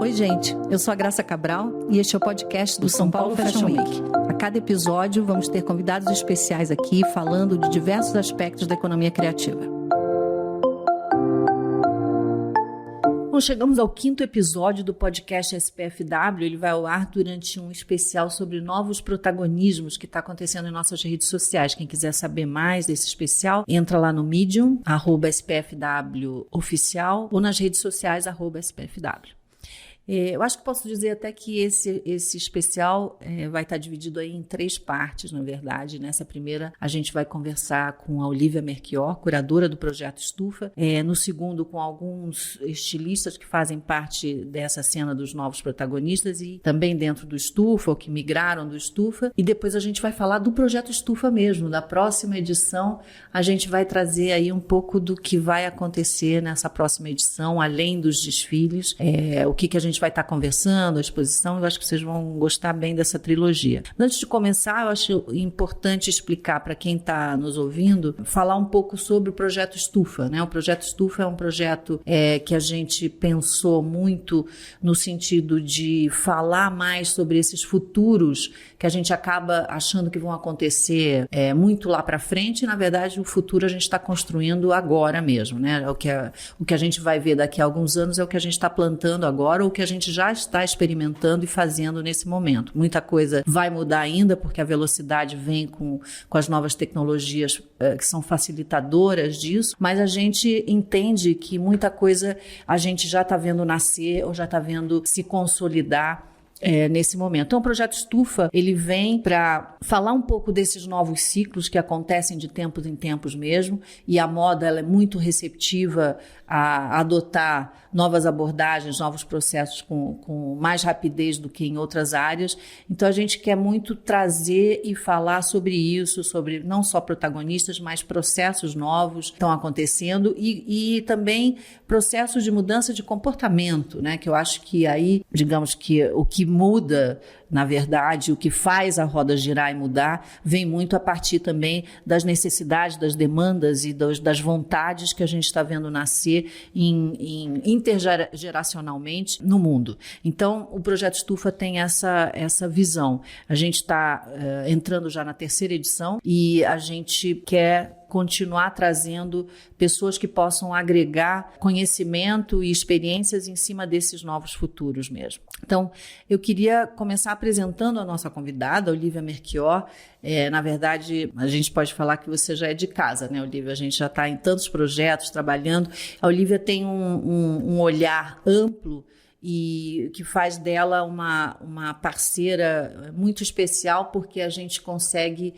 Oi, gente. Eu sou a Graça Cabral e este é o podcast do São Paulo Fashion Week. A cada episódio, vamos ter convidados especiais aqui falando de diversos aspectos da economia criativa. Bom, chegamos ao 5º episódio do podcast SPFW. Ele vai ao ar durante um especial sobre novos protagonismos que está acontecendo em nossas redes sociais. Quem quiser saber mais desse especial, entra lá no Medium, @SPFWOficial, ou nas redes sociais, @SPFW. Eu acho que posso dizer até que esse especial vai estar dividido aí em 3 partes, na verdade. Nessa primeira, a gente vai conversar com a Olivia Merchior, curadora do Projeto Estufa. No segundo, com alguns estilistas que fazem parte dessa cena dos novos protagonistas e também dentro do Estufa, ou que migraram do Estufa. E depois a gente vai falar do Projeto Estufa mesmo. Da próxima edição, a gente vai trazer aí um pouco do que vai acontecer nessa próxima edição, além dos desfiles, o que a gente vai estar conversando, a exposição. Eu acho que vocês vão gostar bem dessa trilogia. Antes de começar, eu acho importante explicar para quem está nos ouvindo, falar um pouco sobre o Projeto Estufa, né? O Projeto Estufa é um projeto que a gente pensou muito no sentido de falar mais sobre esses futuros que a gente acaba achando que vão acontecer muito lá para frente, e na verdade o futuro a gente está construindo agora mesmo, né? O que a gente vai ver daqui a alguns anos é o que a gente está plantando agora, ou o que a gente já está experimentando e fazendo nesse momento. Muita coisa vai mudar ainda, porque a velocidade vem com as novas tecnologias que são facilitadoras disso, mas a gente entende que muita coisa a gente já está vendo nascer ou já está vendo se consolidar nesse momento. Então, o Projeto Estufa, ele vem para falar um pouco desses novos ciclos que acontecem de tempos em tempos mesmo, e a moda ela é muito receptiva a adotar novas abordagens, novos processos com mais rapidez do que em outras áreas. Então, a gente quer muito trazer e falar sobre isso, sobre não só protagonistas, mas processos novos que estão acontecendo e também processos de mudança de comportamento, né? Que eu acho que aí, digamos que o que muda, na verdade, o que faz a roda girar e mudar, vem muito a partir também das necessidades, das demandas e das vontades que a gente está vendo nascer intergeracionalmente no mundo. Então, o Projeto Estufa tem essa visão. A gente está entrando já na 3ª edição e a gente quer continuar trazendo pessoas que possam agregar conhecimento e experiências em cima desses novos futuros mesmo. Então, eu queria começar apresentando a nossa convidada, Olivia Merchior. Na verdade, a gente pode falar que você já é de casa, né, Olivia? A gente já está em tantos projetos trabalhando. A Olivia tem um olhar amplo e que faz dela uma parceira muito especial, porque a gente consegue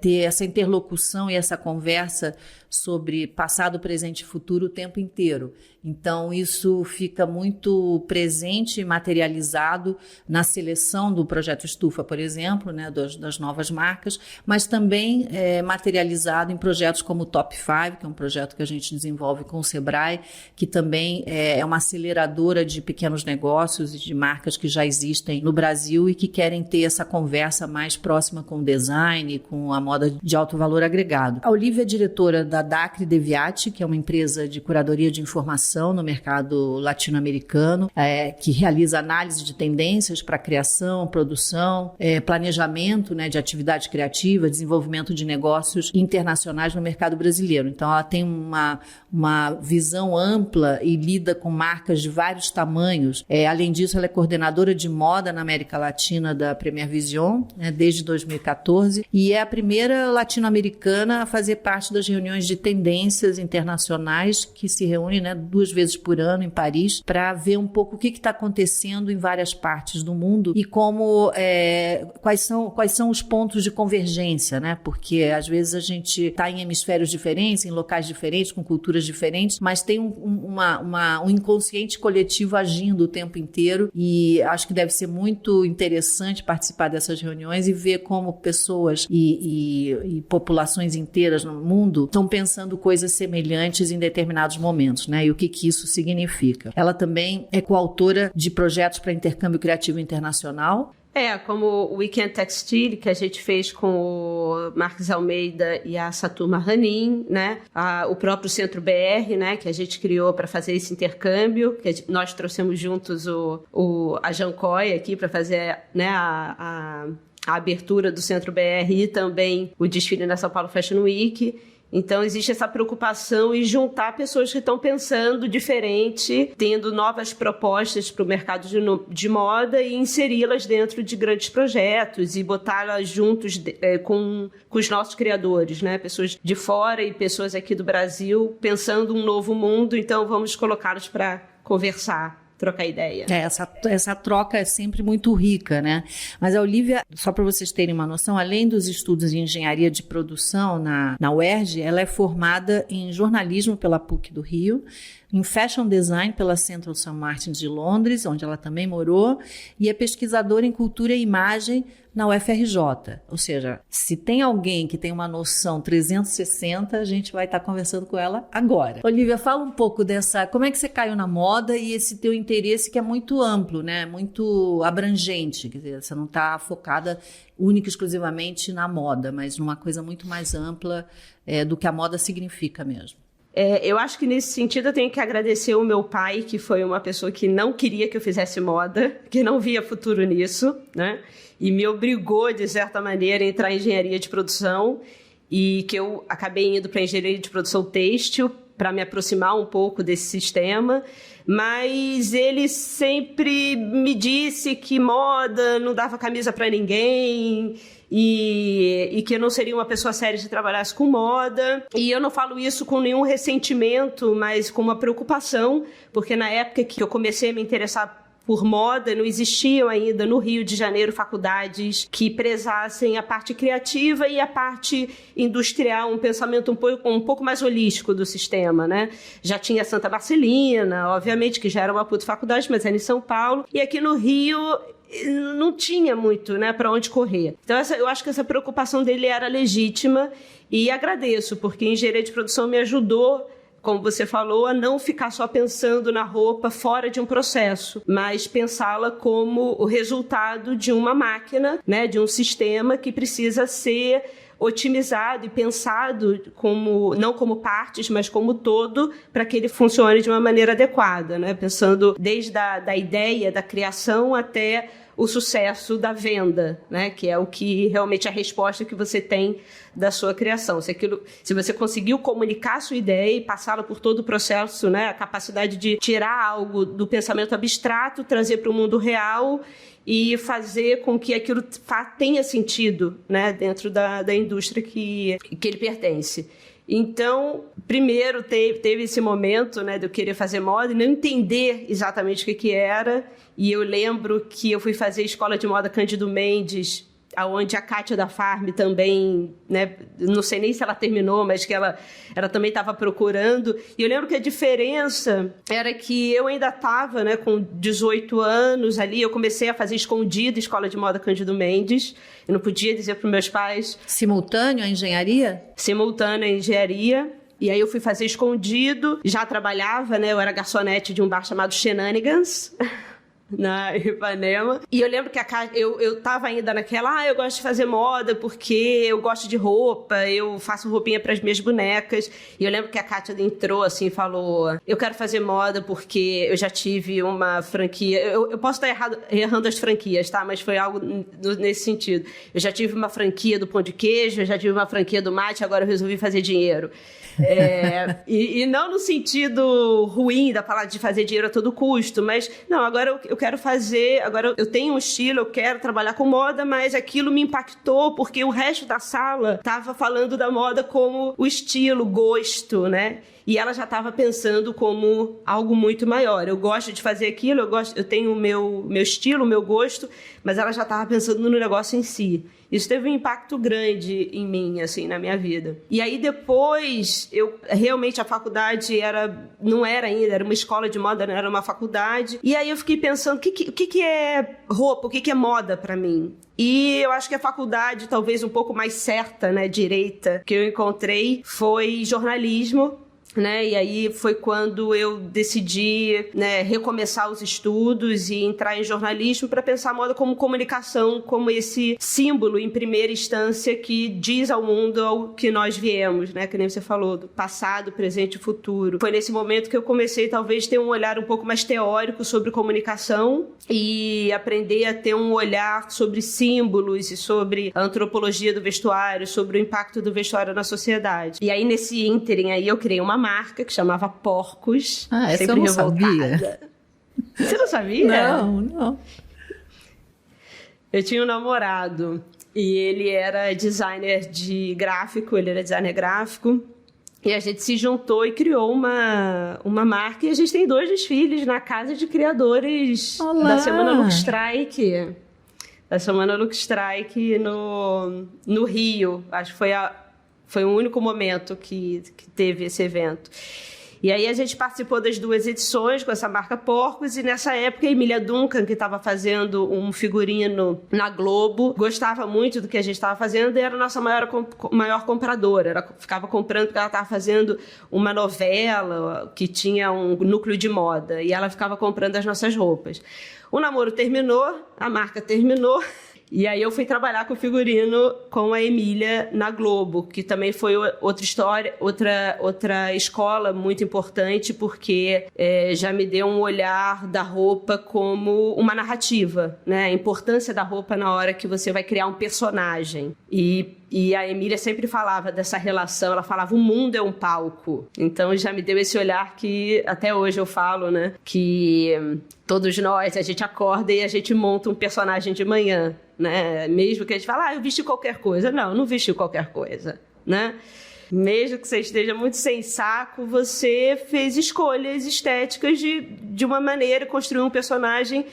ter essa interlocução e essa conversa sobre passado, presente e futuro o tempo inteiro. Então, isso fica muito presente e materializado na seleção do Projeto Estufa, por exemplo, né, das novas marcas, mas também materializado em projetos como o Top 5, que é um projeto que a gente desenvolve com o Sebrae, que também é uma aceleradora de pequenos negócios e de marcas que já existem no Brasil e que querem ter essa conversa mais próxima com o design, com a moda de alto valor agregado. A Olivia é diretora da Dacre Deviati, que é uma empresa de curadoria de informação no mercado latino-americano, que realiza análise de tendências para criação, produção, planejamento, né, de atividade criativa, desenvolvimento de negócios internacionais no mercado brasileiro. Então, ela tem uma visão ampla e lida com marcas de vários tamanhos. Além disso, ela é coordenadora de moda na América Latina da Premier Vision, né, desde 2014, e é a primeira latino-americana a fazer parte das reuniões de tendências internacionais que se reúnem, né, 2 vezes por ano em Paris, para ver um pouco o que está acontecendo em várias partes do mundo e quais são os pontos de convergência, né? Porque às vezes a gente está em hemisférios diferentes, em locais diferentes, com culturas diferentes, mas tem um inconsciente coletivo agindo o tempo inteiro, e acho que deve ser muito interessante participar dessas reuniões e ver como pessoas e populações inteiras no mundo estão pensando coisas semelhantes em determinados momentos, né? E o que isso significa. Ela também é coautora de projetos para intercâmbio criativo internacional, Como o Weekend Textile, que a gente fez com o Marcos Almeida e a Saturma Ranin, né? O próprio Centro BR, né? Que a gente criou para fazer esse intercâmbio, que nós trouxemos juntos a Jancoy aqui para fazer, né, a abertura do Centro BR e também o desfile na São Paulo Fashion Week. Então, existe essa preocupação em juntar pessoas que estão pensando diferente, tendo novas propostas para o mercado de moda e inseri-las dentro de grandes projetos e botá-las juntos com os nossos criadores, né? Pessoas de fora e pessoas aqui do Brasil pensando um novo mundo, então vamos colocá-los para conversar. Trocar ideia. Essa troca é sempre muito rica, né? Mas a Olivia, só para vocês terem uma noção, além dos estudos em engenharia de produção na UERJ, ela é formada em jornalismo pela PUC do Rio, em fashion design pela Central St. Martins de Londres, onde ela também morou, e é pesquisadora em cultura e imagem na UFRJ. Ou seja, se tem alguém que tem uma noção 360, a gente vai estar conversando com ela agora. Olivia, fala um pouco como é que você caiu na moda e esse teu interesse que é muito amplo, né? Muito abrangente. Quer dizer, você não está focada única e exclusivamente na moda, mas numa coisa muito mais ampla do que a moda significa mesmo. Eu acho que nesse sentido eu tenho que agradecer o meu pai, que foi uma pessoa que não queria que eu fizesse moda, que não via futuro nisso, né? E me obrigou, de certa maneira, a entrar em engenharia de produção e que eu acabei indo para engenharia de produção têxtil para me aproximar um pouco desse sistema, mas ele sempre me disse que moda não dava camisa para ninguém e que eu não seria uma pessoa séria se trabalhasse com moda. E eu não falo isso com nenhum ressentimento, mas com uma preocupação, porque na época que eu comecei a me interessar por moda, não existiam ainda no Rio de Janeiro faculdades que prezassem a parte criativa e a parte industrial, um pensamento um pouco mais holístico do sistema, né? Já tinha Santa Marcelina, obviamente, que já era uma puta faculdade, mas era em São Paulo. E aqui no Rio não tinha muito, né, para onde correr. Então, eu acho que essa preocupação dele era legítima e agradeço, porque engenharia de produção me ajudou, como você falou, a não ficar só pensando na roupa fora de um processo, mas pensá-la como o resultado de uma máquina, né, de um sistema que precisa ser otimizado e pensado não como partes, mas como todo, para que ele funcione de uma maneira adequada, né? Pensando desde a ideia da criação até o sucesso da venda, né? Que é o que realmente é a resposta que você tem da sua criação. Se você conseguiu comunicar a sua ideia e passá-la por todo o processo, né? A capacidade de tirar algo do pensamento abstrato, trazer para o mundo real e fazer com que aquilo tenha sentido, né? Dentro da indústria que ele pertence. Então, primeiro teve esse momento, né, de eu querer fazer moda e não entender exatamente o que era. E eu lembro que eu fui fazer escola de moda Cândido Mendes, onde a Kátia da Farm também, né, não sei nem se ela terminou, mas que ela também estava procurando. E eu lembro que a diferença era que eu ainda estava, né, com 18 anos ali, eu comecei a fazer escondida escola de moda Cândido Mendes. Eu não podia dizer para os meus pais. Simultâneo à engenharia? Simultâneo à engenharia. E aí eu fui fazer escondido, já trabalhava, né, eu era garçonete de um bar chamado Shenanigans, na Ipanema. E eu lembro que eu tava ainda naquela, eu gosto de fazer moda porque eu gosto de roupa, eu faço roupinha pras minhas bonecas. E eu lembro que a Kátia entrou assim e falou, eu quero fazer moda porque eu já tive uma franquia, eu posso estar errando as franquias, tá? Mas foi algo nesse sentido. Eu já tive uma franquia do pão de queijo, eu já tive uma franquia do mate, agora eu resolvi fazer dinheiro. E não no sentido ruim da palavra de fazer dinheiro a todo custo, mas não, agora eu quero fazer, agora eu tenho um estilo, eu quero trabalhar com moda, mas aquilo me impactou porque o resto da sala estava falando da moda como o estilo, gosto, né? E ela já estava pensando como algo muito maior. Eu gosto de fazer aquilo, eu tenho o meu estilo, o meu gosto, mas ela já estava pensando no negócio em si. Isso teve um impacto grande em mim, assim, na minha vida. E aí depois, realmente a faculdade não era ainda, era uma escola de moda, não era uma faculdade. E aí eu fiquei pensando, o que é roupa, o que é moda para mim? E eu acho que a faculdade, talvez um pouco mais certa, né, direita, que eu encontrei foi jornalismo. né? E aí foi quando eu decidi, né, recomeçar os estudos e entrar em jornalismo para pensar a moda como comunicação, como esse símbolo em primeira instância que diz ao mundo ao que nós viemos, né? Que nem você falou, do passado, presente e futuro. Foi nesse momento que eu comecei talvez ter um olhar um pouco mais teórico sobre comunicação e aprender a ter um olhar sobre símbolos e sobre a antropologia do vestuário, sobre o impacto do vestuário na sociedade. E aí nesse ínterim aí eu criei uma marca que chamava Porcos. Essa eu não sabia. Você não sabia? Não. Eu tinha um namorado e ele era designer gráfico, e a gente se juntou e criou uma marca, e a gente tem 2 desfiles na casa de criadores da Semana Look Strike. Da Semana Look Strike no Rio. Acho que foi o único momento que teve esse evento. E aí a gente participou das 2 edições com essa marca Porcos, e nessa época a Emília Duncan, que estava fazendo um figurino na Globo, gostava muito do que a gente estava fazendo e era a nossa maior compradora. Ela ficava comprando porque ela estava fazendo uma novela que tinha um núcleo de moda, e ela ficava comprando as nossas roupas. O namoro terminou, a marca terminou, e aí eu fui trabalhar com figurino com a Emília na Globo, que também foi outra história, outra escola muito importante, porque já me deu um olhar da roupa como uma narrativa, né? A importância da roupa na hora que você vai criar um personagem. E a Emília sempre falava dessa relação, ela falava, o mundo é um palco. Então já me deu esse olhar que até hoje eu falo, né? Que todos nós, a gente acorda e a gente monta um personagem de manhã, né? Mesmo que a gente fale, eu vesti qualquer coisa. Não vestiu qualquer coisa, né? Mesmo que você esteja muito sem saco, você fez escolhas estéticas de uma maneira, construiu um personagem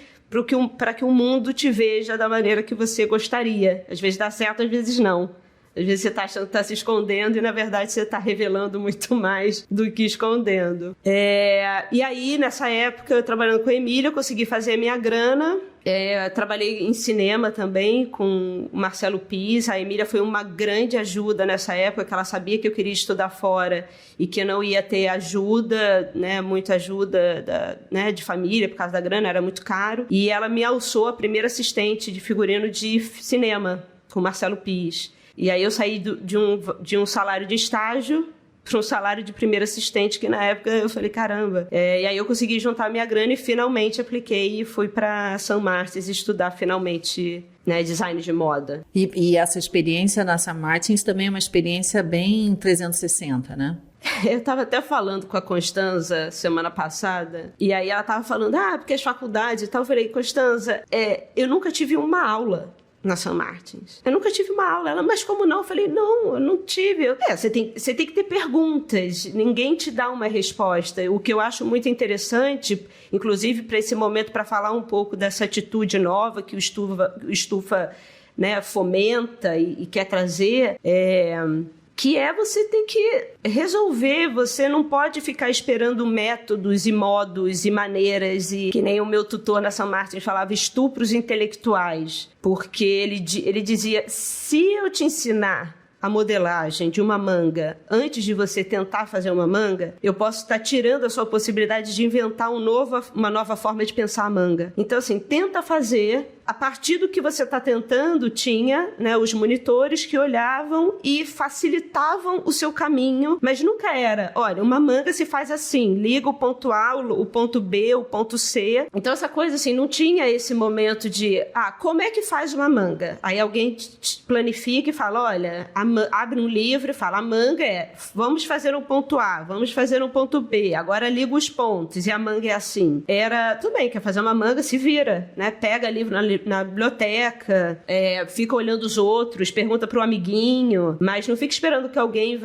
para que o mundo te veja da maneira que você gostaria. Às vezes dá certo, às vezes não. Às vezes você está achando que está se escondendo e, na verdade, você está revelando muito mais do que escondendo. E aí, nessa época, eu trabalhando com a Emília, eu consegui fazer a minha grana. Trabalhei em cinema também com o Marcelo Pis. A Emília foi uma grande ajuda nessa época, que ela sabia que eu queria estudar fora e que eu não ia ter ajuda, né, muita ajuda de família por causa da grana, era muito caro. E ela me alçou a primeira assistente de figurino de cinema com o Marcelo Pis. E aí eu saí de um salário de estágio para um salário de primeiro assistente, que na época eu falei, caramba. E aí eu consegui juntar minha grana e finalmente apliquei e fui para São Martins estudar finalmente, né, design de moda. E essa experiência na São Martins também é uma experiência bem 360, né? Eu estava até falando com a Constanza semana passada, e aí ela estava falando, porque as faculdades e tal. Eu falei, Constanza, eu nunca tive uma aula na São Martins. Eu nunca tive uma aula. Ela, mas como não? Eu falei, não, eu não tive. Você tem que ter perguntas. Ninguém te dá uma resposta. O que eu acho muito interessante, inclusive para esse momento, para falar um pouco dessa atitude nova que o Estufa, né, fomenta e quer trazer, que você tem que resolver, você não pode ficar esperando métodos e modos e maneiras, e que nem o meu tutor na São Martins falava, estupros intelectuais, porque ele dizia, se eu te ensinar a modelagem de uma manga antes de você tentar fazer uma manga, eu posso estar tirando a sua possibilidade de inventar uma nova forma de pensar a manga. Então, assim, tenta fazer. A partir do que você está tentando, tinha, né, os monitores que olhavam e facilitavam o seu caminho, mas nunca era, olha, uma manga se faz assim, liga o ponto A, o ponto B, o ponto C. Então essa coisa assim, não tinha esse momento de, como é que faz uma manga? Aí alguém planifica e fala, olha, abre um livro e fala, a manga vamos fazer um ponto A, vamos fazer um ponto B, agora liga os pontos e a manga é assim. Tudo bem, quer fazer uma manga, se vira, né? Pega livro na biblioteca, fica olhando os outros, pergunta pro amiguinho, mas não fica esperando que alguém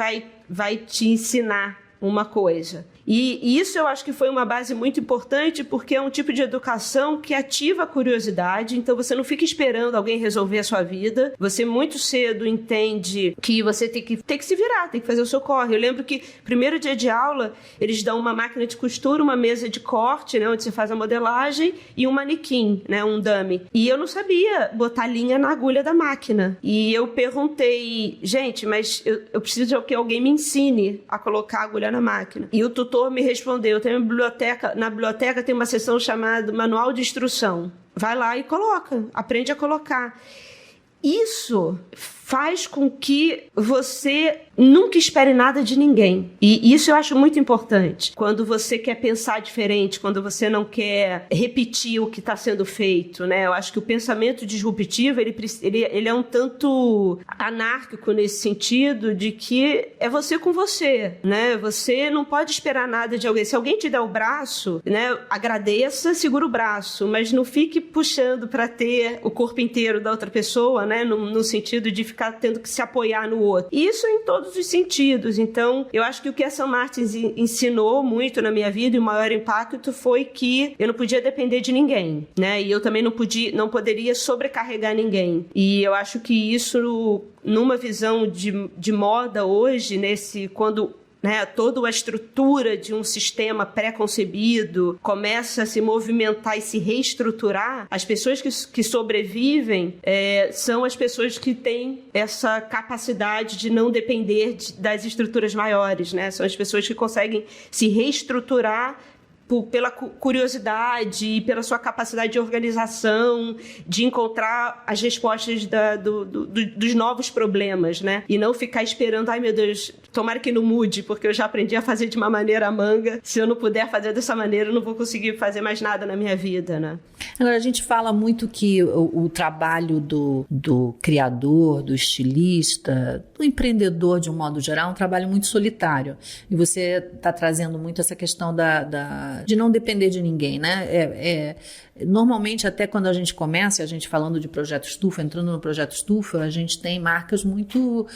vai te ensinar uma coisa. E isso eu acho que foi uma base muito importante, porque é um tipo de educação que ativa a curiosidade, então você não fica esperando alguém resolver a sua vida, você muito cedo entende que você tem que se virar, tem que fazer o seu corre. Eu lembro que primeiro dia de aula, eles dão uma máquina de costura, uma mesa de corte, né, onde você faz a modelagem, e um manequim, né, um dummy. E eu não sabia botar linha na agulha da máquina. E eu perguntei, gente, mas eu preciso que alguém me ensine a colocar a agulha na máquina. E o tutor me respondeu, na biblioteca tem uma seção chamada Manual de Instrução. Vai lá e coloca, aprende a colocar. Isso faz com que você nunca espere nada de ninguém. E isso eu acho muito importante. Quando você quer pensar diferente, quando você não quer repetir o que está sendo feito, né? Eu acho que o pensamento disruptivo, ele é um tanto anárquico nesse sentido de que é você com você, né? Você não pode esperar nada de alguém. Se alguém te der o braço, né? Agradeça, segura o braço, mas não fique puxando para ter o corpo inteiro da outra pessoa, né? No sentido de ficar tendo que se apoiar no outro. Isso em todos os sentidos. Então, eu acho que o que a St. Martin's ensinou muito na minha vida e o maior impacto foi que eu não podia depender de ninguém, né? E eu também não poderia sobrecarregar ninguém. E eu acho que isso, numa visão de moda hoje, quando, né, toda a estrutura de um sistema pré-concebido começa a se movimentar e se reestruturar, as pessoas que sobrevivem são as pessoas que têm essa capacidade de não depender das estruturas maiores, né? São as pessoas que conseguem se reestruturar pela curiosidade e pela sua capacidade de organização, de encontrar as respostas dos novos problemas, né? E não ficar esperando, ai meu Deus, tomara que não mude, porque eu já aprendi a fazer de uma maneira a manga. Se eu não puder fazer dessa maneira, eu não vou conseguir fazer mais nada na minha vida, né? Agora, a gente fala muito que o trabalho do criador, do estilista, do empreendedor, de um modo geral, é um trabalho muito solitário. E você está trazendo muito essa questão de não depender de ninguém, né? Normalmente, até quando a gente começa, a gente falando de Projeto Estufa, entrando no Projeto Estufa, a gente tem marcas muito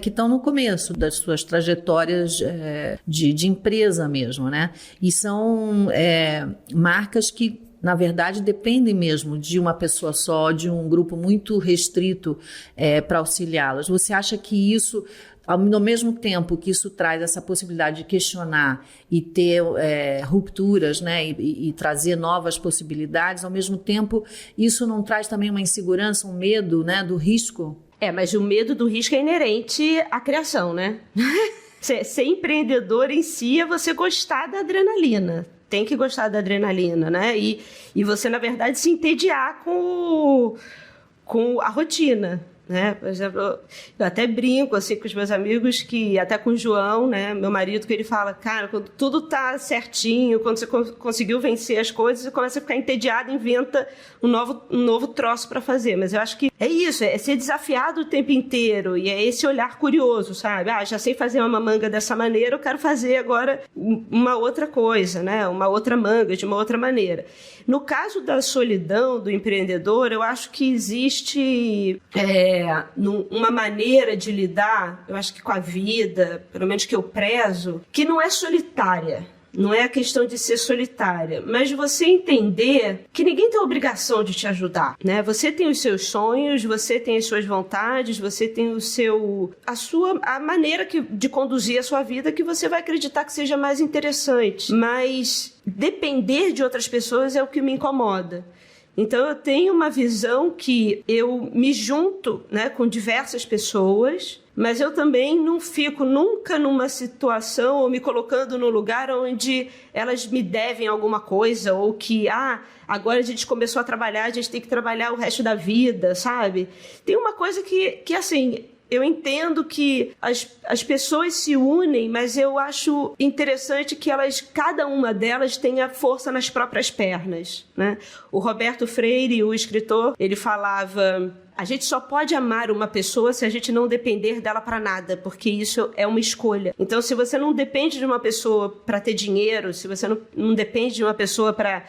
que estão no começo das suas trajetórias de empresa mesmo, né? E são marcas que, na verdade, dependem mesmo de uma pessoa só, de um grupo muito restrito para auxiliá-las. Você acha que isso, no mesmo tempo que isso traz essa possibilidade de questionar e ter rupturas, né, e trazer novas possibilidades, ao mesmo tempo isso não traz também uma insegurança, um medo, né, do risco? Mas o medo do risco é inerente à criação, né? Ser empreendedor em si é você gostar da adrenalina. Tem que gostar da adrenalina, né? E você, na verdade, se entediar com a rotina, né? Por exemplo, eu até brinco assim com os meus amigos, até com o João, né, meu marido, que ele fala, cara, quando tudo tá certinho, quando você conseguiu vencer as coisas, você começa a ficar entediado, inventa um novo troço para fazer. Mas eu acho que é isso, é ser desafiado o tempo inteiro, e é esse olhar curioso, sabe? Já sei fazer uma manga dessa maneira, eu quero fazer agora uma outra coisa, né? Uma outra manga, de uma outra maneira. No caso da solidão do empreendedor, eu acho que existe uma maneira de lidar, eu acho que com a vida, pelo menos que eu prezo, que não é solitária. Não é a questão de ser solitária, mas de você entender que ninguém tem a obrigação de te ajudar, né? Você tem os seus sonhos, você tem as suas vontades, você tem a maneira de conduzir a sua vida que você vai acreditar que seja mais interessante. Mas depender de outras pessoas é o que me incomoda. Então eu tenho uma visão que eu me junto, né, com diversas pessoas, mas eu também não fico nunca numa situação ou me colocando num lugar onde elas me devem alguma coisa, ou que, agora a gente começou a trabalhar, a gente tem que trabalhar o resto da vida, sabe? Tem uma coisa que assim, eu entendo que as pessoas se unem, mas eu acho interessante que cada uma delas tenha força nas próprias pernas, né? O Roberto Freire, o escritor, ele falava: a gente só pode amar uma pessoa se a gente não depender dela para nada, porque isso é uma escolha. Então, se você não depende de uma pessoa para ter dinheiro, se você não depende de uma pessoa para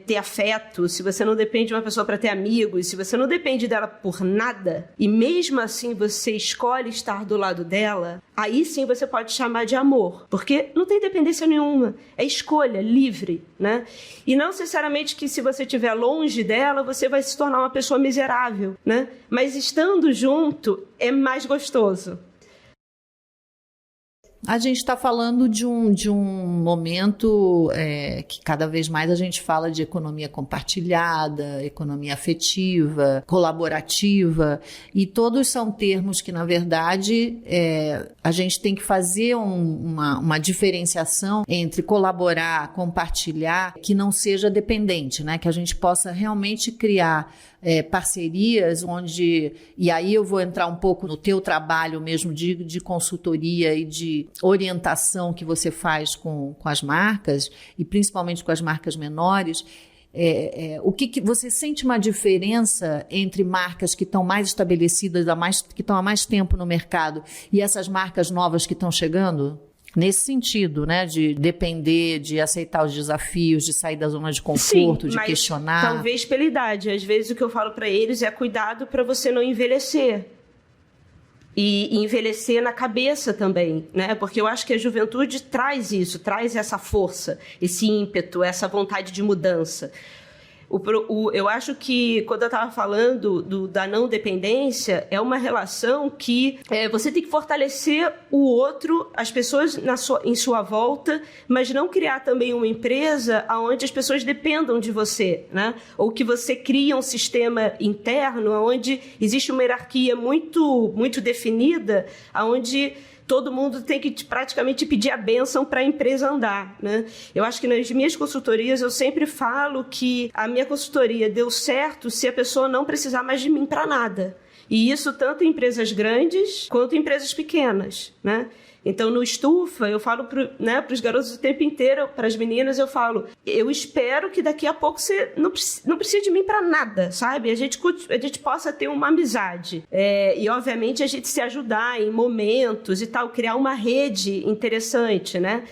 ter afeto, se você não depende de uma pessoa para ter amigos, se você não depende dela por nada, e mesmo assim você escolhe estar do lado dela, aí sim você pode chamar de amor, porque não tem dependência nenhuma, é escolha livre, né? E não necessariamente que se você estiver longe dela, você vai se tornar uma pessoa miserável, né? Mas estando junto é mais gostoso. A gente está falando de um momento que cada vez mais a gente fala de economia compartilhada, economia afetiva, colaborativa, e todos são termos que, na verdade, a gente tem que fazer uma diferenciação entre colaborar, compartilhar, que não seja dependente, né? Que a gente possa realmente criar parcerias onde, e aí eu vou entrar um pouco no teu trabalho mesmo de consultoria e de orientação que você faz com as marcas, e principalmente com as marcas menores. O que você sente uma diferença entre marcas que estão mais estabelecidas, que estão há mais tempo no mercado, e essas marcas novas que estão chegando? Nesse sentido, né, de depender, de aceitar os desafios, de sair da zona de conforto, de questionar. Talvez pela idade. Às vezes o que eu falo para eles é cuidado para você não envelhecer. E envelhecer na cabeça também, né? Porque eu acho que a juventude traz isso, traz essa força, esse ímpeto, essa vontade de mudança. Eu acho que, quando eu estava falando da não dependência, é uma relação que você tem que fortalecer o outro, as pessoas em sua volta, mas não criar também uma empresa onde as pessoas dependam de você, né? Ou que você cria um sistema interno onde existe uma hierarquia muito, muito definida, onde todo mundo tem que praticamente pedir a bênção para a empresa andar, né? Eu acho que nas minhas consultorias eu sempre falo que a minha consultoria deu certo se a pessoa não precisar mais de mim para nada. E isso tanto em empresas grandes quanto em empresas pequenas, né? Então, no Estufa, eu falo para os garotos o tempo inteiro, para as meninas, eu falo, eu espero que daqui a pouco você não precise de mim para nada, sabe? A gente possa ter uma amizade. E, obviamente, a gente se ajudar em momentos e tal, criar uma rede interessante, né?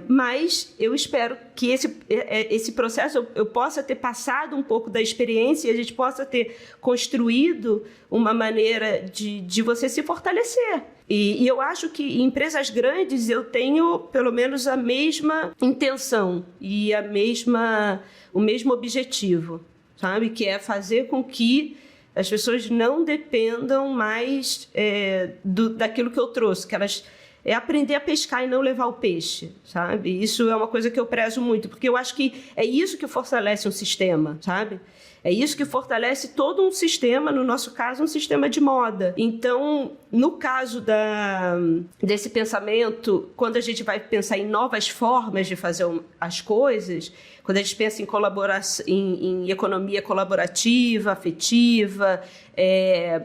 Mas eu espero que esse processo eu possa ter passado um pouco da experiência e a gente possa ter construído uma maneira de você se fortalecer. E eu acho que em empresas grandes eu tenho pelo menos a mesma intenção e o mesmo objetivo, sabe? Que é fazer com que as pessoas não dependam mais daquilo que eu trouxe, que elas aprender a pescar e não levar o peixe, sabe? Isso é uma coisa que eu prezo muito, porque eu acho que é isso que fortalece um sistema, sabe? É isso que fortalece todo um sistema, no nosso caso, um sistema de moda. Então, no caso desse pensamento, quando a gente vai pensar em novas formas de fazer as coisas, quando a gente pensa em economia colaborativa, afetiva,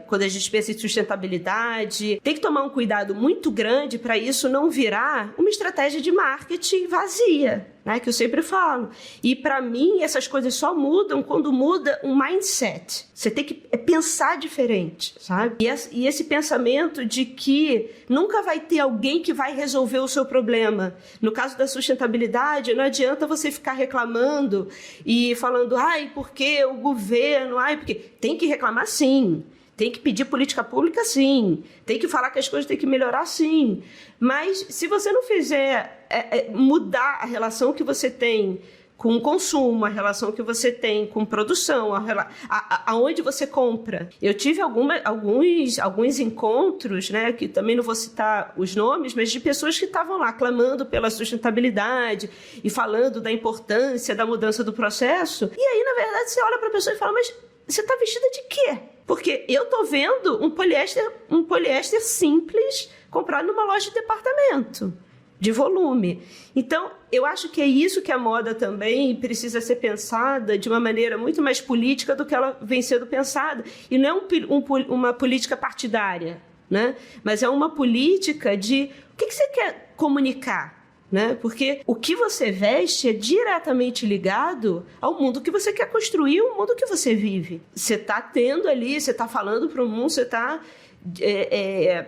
quando a gente pensa em sustentabilidade, tem que tomar um cuidado muito grande para isso não virar uma estratégia de marketing vazia, né, que eu sempre falo. E, para mim, essas coisas só mudam quando muda um mindset. Você tem que pensar diferente, sabe? E esse pensamento de que nunca vai ter alguém que vai resolver o seu problema. No caso da sustentabilidade, não adianta você ficar reclamando e falando, porque o governo, porque... Tem que reclamar, sim. Tem que pedir política pública, sim. Tem que falar que as coisas têm que melhorar, sim. Mas se você não fizer mudar a relação que você tem com o consumo, a relação que você tem com produção, aonde você compra. Eu tive alguns encontros, né, que também não vou citar os nomes, mas de pessoas que estavam lá clamando pela sustentabilidade e falando da importância da mudança do processo. E aí, na verdade, você olha para a pessoa e fala, mas você está vestida de quê? Porque eu estou vendo um poliéster simples comprado numa loja de departamento, de volume. Então, eu acho que é isso que a moda também precisa ser pensada de uma maneira muito mais política do que ela vem sendo pensada. E não é uma política partidária, né? Mas é uma política de o que você quer comunicar, né? Porque o que você veste é diretamente ligado ao mundo que você quer construir, o mundo que você vive. Você está tendo ali, você está falando para o mundo, você está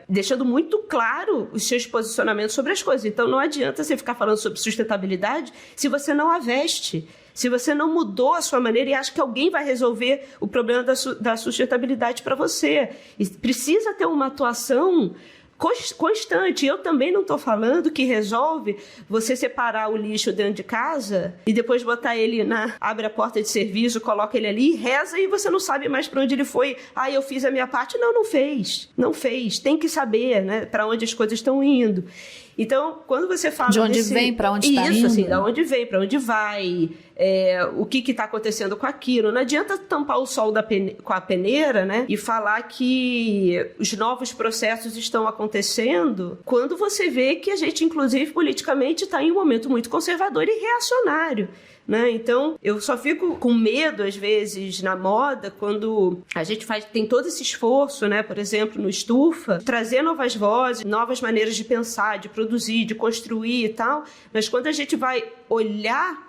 deixando muito claro os seus posicionamentos sobre as coisas. Então, não adianta você ficar falando sobre sustentabilidade se você não a veste, se você não mudou a sua maneira e acha que alguém vai resolver o problema da sustentabilidade para você. E precisa ter uma atuação constante. Eu também não estou falando que resolve você separar o lixo dentro de casa e depois botar ele abre a porta de serviço, coloca ele ali, reza e você não sabe mais para onde ele foi. Eu fiz a minha parte. Não fez. Não fez. Tem que saber, né, para onde as coisas estão indo. Então, quando você fala... De onde vem, para onde está indo. Isso, assim, de onde vem, para onde vai, o que está acontecendo com aquilo. Não adianta tampar o sol com a peneira, né, e falar que os novos processos estão acontecendo quando você vê que a gente, inclusive, politicamente, está em um momento muito conservador e reacionário. Né? Então, eu só fico com medo, às vezes, na moda, quando a gente tem todo esse esforço, né? Por exemplo, no Estufa, trazer novas vozes, novas maneiras de pensar, de produzir, de construir e tal, mas quando a gente vai olhar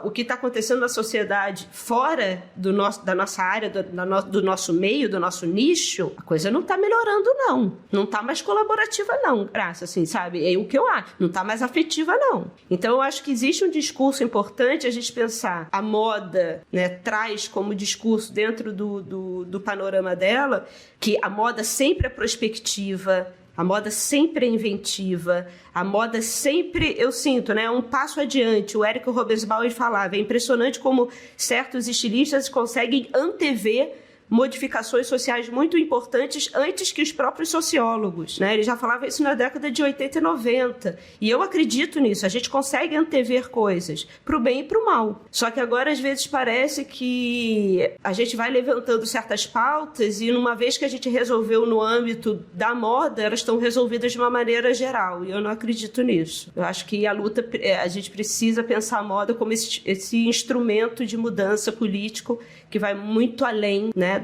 o que está acontecendo na sociedade fora da nossa área, do nosso meio, do nosso nicho, a coisa não está melhorando, não. Não está mais colaborativa, não, Graça, assim, sabe? É o que eu acho. Não está mais afetiva, não. Então, eu acho que existe um discurso importante a gente pensar. A moda, né, traz como discurso dentro do panorama dela que a moda sempre é prospectiva, a moda sempre é inventiva, a moda sempre, eu sinto, né, um passo adiante. O Érico Robesbauer falava, é impressionante como certos estilistas conseguem antever modificações sociais muito importantes antes que os próprios sociólogos, né? Ele já falava isso na década de 80 e 90. E eu acredito nisso. A gente consegue antever coisas para o bem e para o mal. Só que agora, às vezes, parece que a gente vai levantando certas pautas e, uma vez que a gente resolveu no âmbito da moda, elas estão resolvidas de uma maneira geral. E eu não acredito nisso. Eu acho que a gente precisa pensar a moda como esse instrumento de mudança político que vai muito além, né,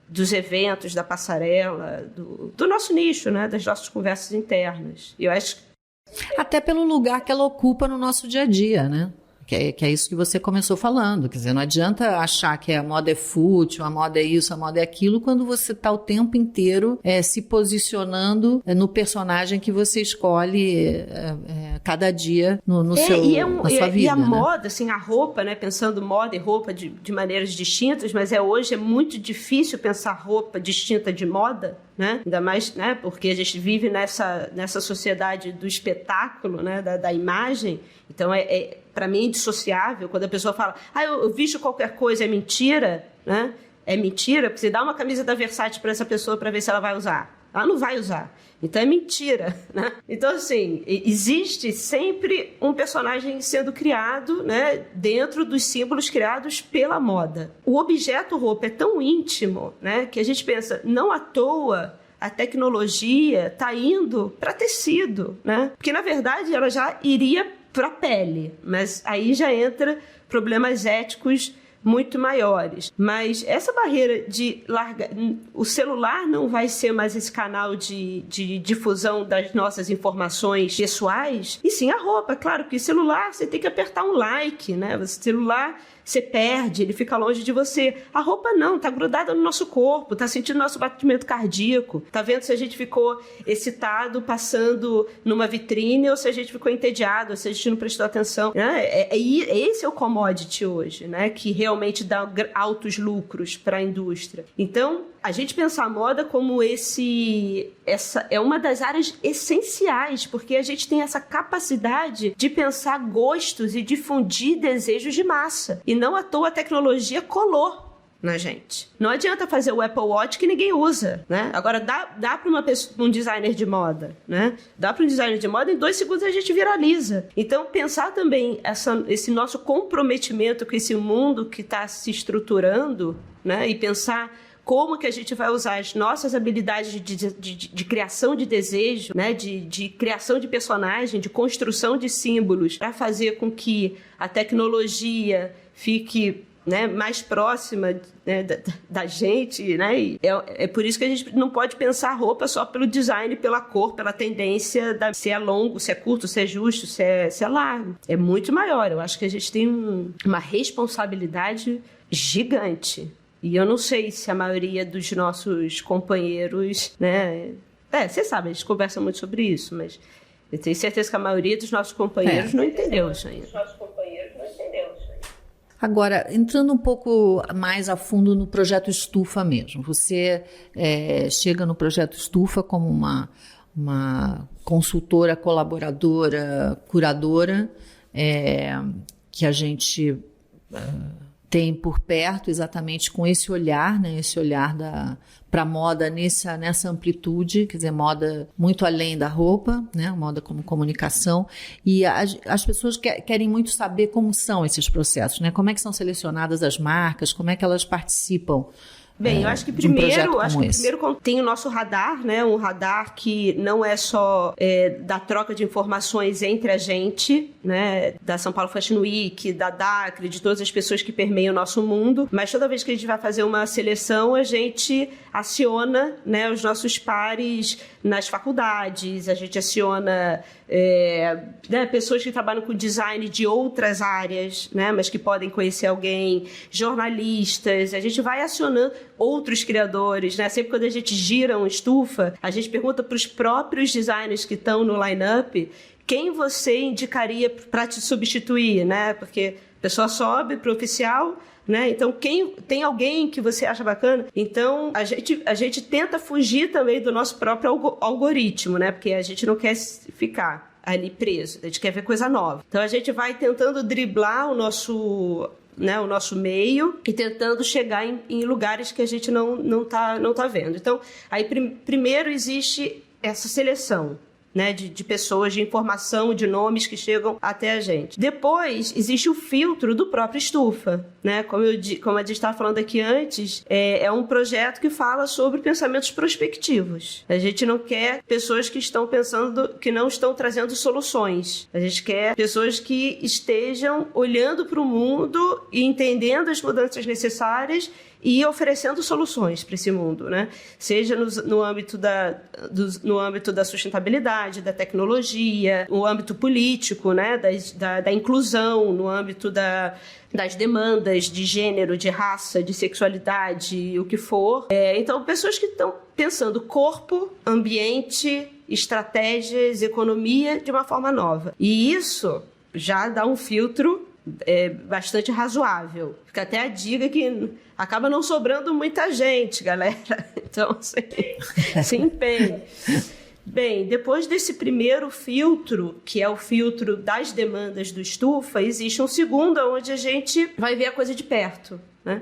dos eventos, da passarela, do nosso nicho, né, das nossas conversas internas. E eu acho até pelo lugar que ela ocupa no nosso dia a dia, né? Que é isso que você começou falando. Quer dizer, não adianta achar que a moda é fútil, a moda é isso, a moda é aquilo, quando você está o tempo inteiro se posicionando no personagem que você escolhe cada dia na sua vida. E a né? moda, assim, a roupa, né? Pensando moda e roupa de maneiras distintas, mas hoje é muito difícil pensar roupa distinta de moda, né? Ainda mais, né? Porque a gente vive nessa sociedade do espetáculo, né? Da imagem. Então, para mim, é indissociável quando a pessoa fala eu visto qualquer coisa, é mentira, né? É mentira, porque você dá uma camisa da Versace para essa pessoa para ver se ela vai usar. Ela não vai usar. Então, é mentira, né? Então, assim, existe sempre um personagem sendo criado, né, dentro dos símbolos criados pela moda. O objeto roupa é tão íntimo, né, que a gente pensa, não à toa a tecnologia está indo para tecido, né? Porque, na verdade, ela já iria para a pele, mas aí já entra problemas éticos muito maiores. Mas essa barreira de largar... O celular não vai ser mais esse canal de difusão das nossas informações pessoais, e sim a roupa. Claro que celular você tem que apertar um like, né? O celular você perde, ele fica longe de você. A roupa não, tá grudada no nosso corpo, tá sentindo nosso batimento cardíaco, tá vendo se a gente ficou excitado passando numa vitrine ou se a gente ficou entediado, ou se a gente não prestou atenção. Né? Esse é o commodity hoje, né? Que realmente dá altos lucros para a indústria. Então, a gente pensa a moda como essa é uma das áreas essenciais, porque a gente tem essa capacidade de pensar gostos e difundir desejos de massa. E não à toa a tecnologia colou na gente. Não adianta fazer o Apple Watch que ninguém usa, né? Agora, dá para um designer de moda, né? Dá para um designer de moda, em 2 segundos a gente viraliza. Então, pensar também esse nosso comprometimento com esse mundo que está se estruturando, né? E pensar como que a gente vai usar as nossas habilidades de criação de desejo, né? de criação de personagem, de construção de símbolos, para fazer com que a tecnologia fique, né, mais próxima, né, da gente, né? E é por isso que a gente não pode pensar a roupa só pelo design, pela cor, pela tendência, se é longo, se é curto, se é justo, se é largo. É muito maior. Eu acho que a gente tem uma responsabilidade gigante. E eu não sei se a maioria dos nossos companheiros, né? Você sabe, a gente conversa muito sobre isso, mas eu tenho certeza que a maioria dos nossos companheiros não entendeu isso ainda. nós entendemos. Agora, entrando um pouco mais a fundo no projeto Estufa mesmo, você chega no projeto Estufa como uma consultora, colaboradora, curadora, que a gente tem por perto exatamente com esse olhar, né, esse olhar para a moda nessa amplitude, quer dizer, moda muito além da roupa, né, moda como comunicação, e as pessoas querem muito saber como são esses processos, né, como é que são selecionadas as marcas, como é que elas participam. Bem, eu acho que primeiro tem o nosso radar, né? Um radar que não é só da troca de informações entre a gente, né? Da São Paulo Fashion Week, da DACRE, de todas as pessoas que permeiam o nosso mundo, mas toda vez que a gente vai fazer uma seleção, a gente aciona, né, os nossos pares nas faculdades, a gente aciona né, pessoas que trabalham com design de outras áreas, né, mas que podem conhecer alguém, jornalistas, a gente vai acionando outros criadores, né? Sempre quando a gente gira um Estufa, a gente pergunta para os próprios designers que estão no line-up quem você indicaria para te substituir, né? Porque a pessoa sobe para o oficial, né? Então, tem alguém que você acha bacana? Então, a gente tenta fugir também do nosso próprio algoritmo, né? Porque a gente não quer ficar ali preso, a gente quer ver coisa nova. Então, a gente vai tentando driblar o nosso meio e tentando chegar em lugares que a gente não tá vendo. Então, aí primeiro existe essa seleção, né, de pessoas, de informação, de nomes que chegam até a gente. Depois, existe o filtro do próprio Estufa, né? Como a gente estava falando aqui antes, é um projeto que fala sobre pensamentos prospectivos. A gente não quer pessoas que estão pensando, que não estão trazendo soluções. A gente quer pessoas que estejam olhando para o mundo e entendendo as mudanças necessárias e oferecendo soluções para esse mundo, né? Seja no âmbito da sustentabilidade, da tecnologia, no âmbito político, né? Da inclusão, no âmbito das demandas de gênero, de raça, de sexualidade, o que for. Então, pessoas que estão pensando corpo, ambiente, estratégias, economia de uma forma nova. E isso já dá um filtro bastante razoável. Fica até a dica que acaba não sobrando muita gente, galera. Então, se empenhe. Bem, depois desse primeiro filtro, que é o filtro das demandas do Estufa, existe um segundo onde a gente vai ver a coisa de perto, né?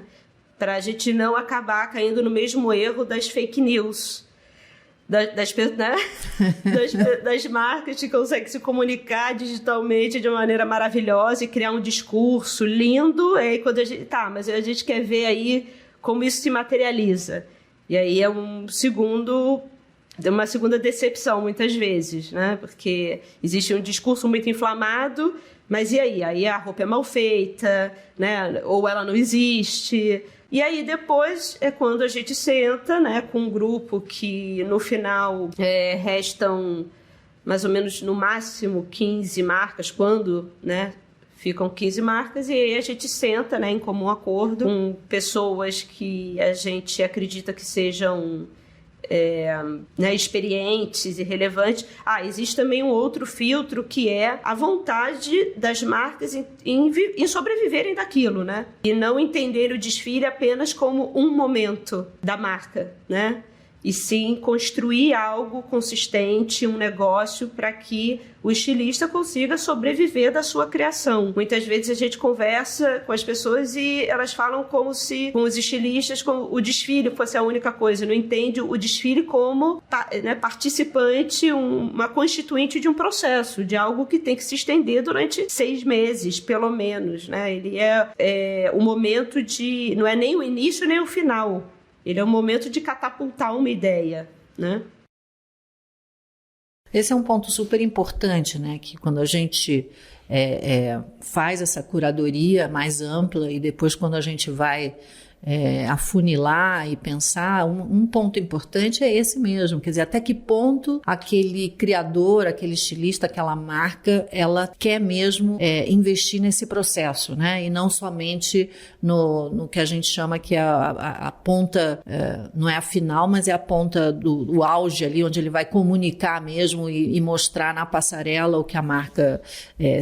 Para a gente não acabar caindo no mesmo erro das fake news. Das marcas que conseguem se comunicar digitalmente de uma maneira maravilhosa e criar um discurso lindo, quando mas a gente quer ver aí como isso se materializa. E aí é uma segunda decepção, muitas vezes, né? Porque existe um discurso muito inflamado, mas e aí? Aí a roupa é mal feita, né? Ou ela não existe. E aí depois é quando a gente senta, né, com um grupo que no final restam mais ou menos no máximo 15 marcas, quando, né, ficam 15 marcas, e aí a gente senta, né, em comum acordo com pessoas que a gente acredita que sejam né, experientes e relevantes. Existe também um outro filtro que é a vontade das marcas em sobreviverem daquilo, né? E não entender o desfile apenas como um momento da marca, né? E sim construir algo consistente, um negócio para que o estilista consiga sobreviver da sua criação. Muitas vezes a gente conversa com as pessoas e elas falam como se, com os estilistas, como o desfile fosse a única coisa. Não entende o desfile como, né, participante, uma constituinte de um processo, de algo que tem que se estender durante 6 meses, pelo menos, né? Ele é o momento não é nem o início nem o final. Ele é um momento de catapultar uma ideia, né? Esse é um ponto super importante, né? Que quando a gente faz essa curadoria mais ampla e depois quando a gente vai afunilar e pensar, um ponto importante é esse mesmo, quer dizer, até que ponto aquele criador, aquele estilista, aquela marca, ela quer mesmo investir nesse processo, né? E não somente no que a gente chama que é a ponta, não é a final, mas é a ponta do auge ali, onde ele vai comunicar mesmo e mostrar na passarela o que a marca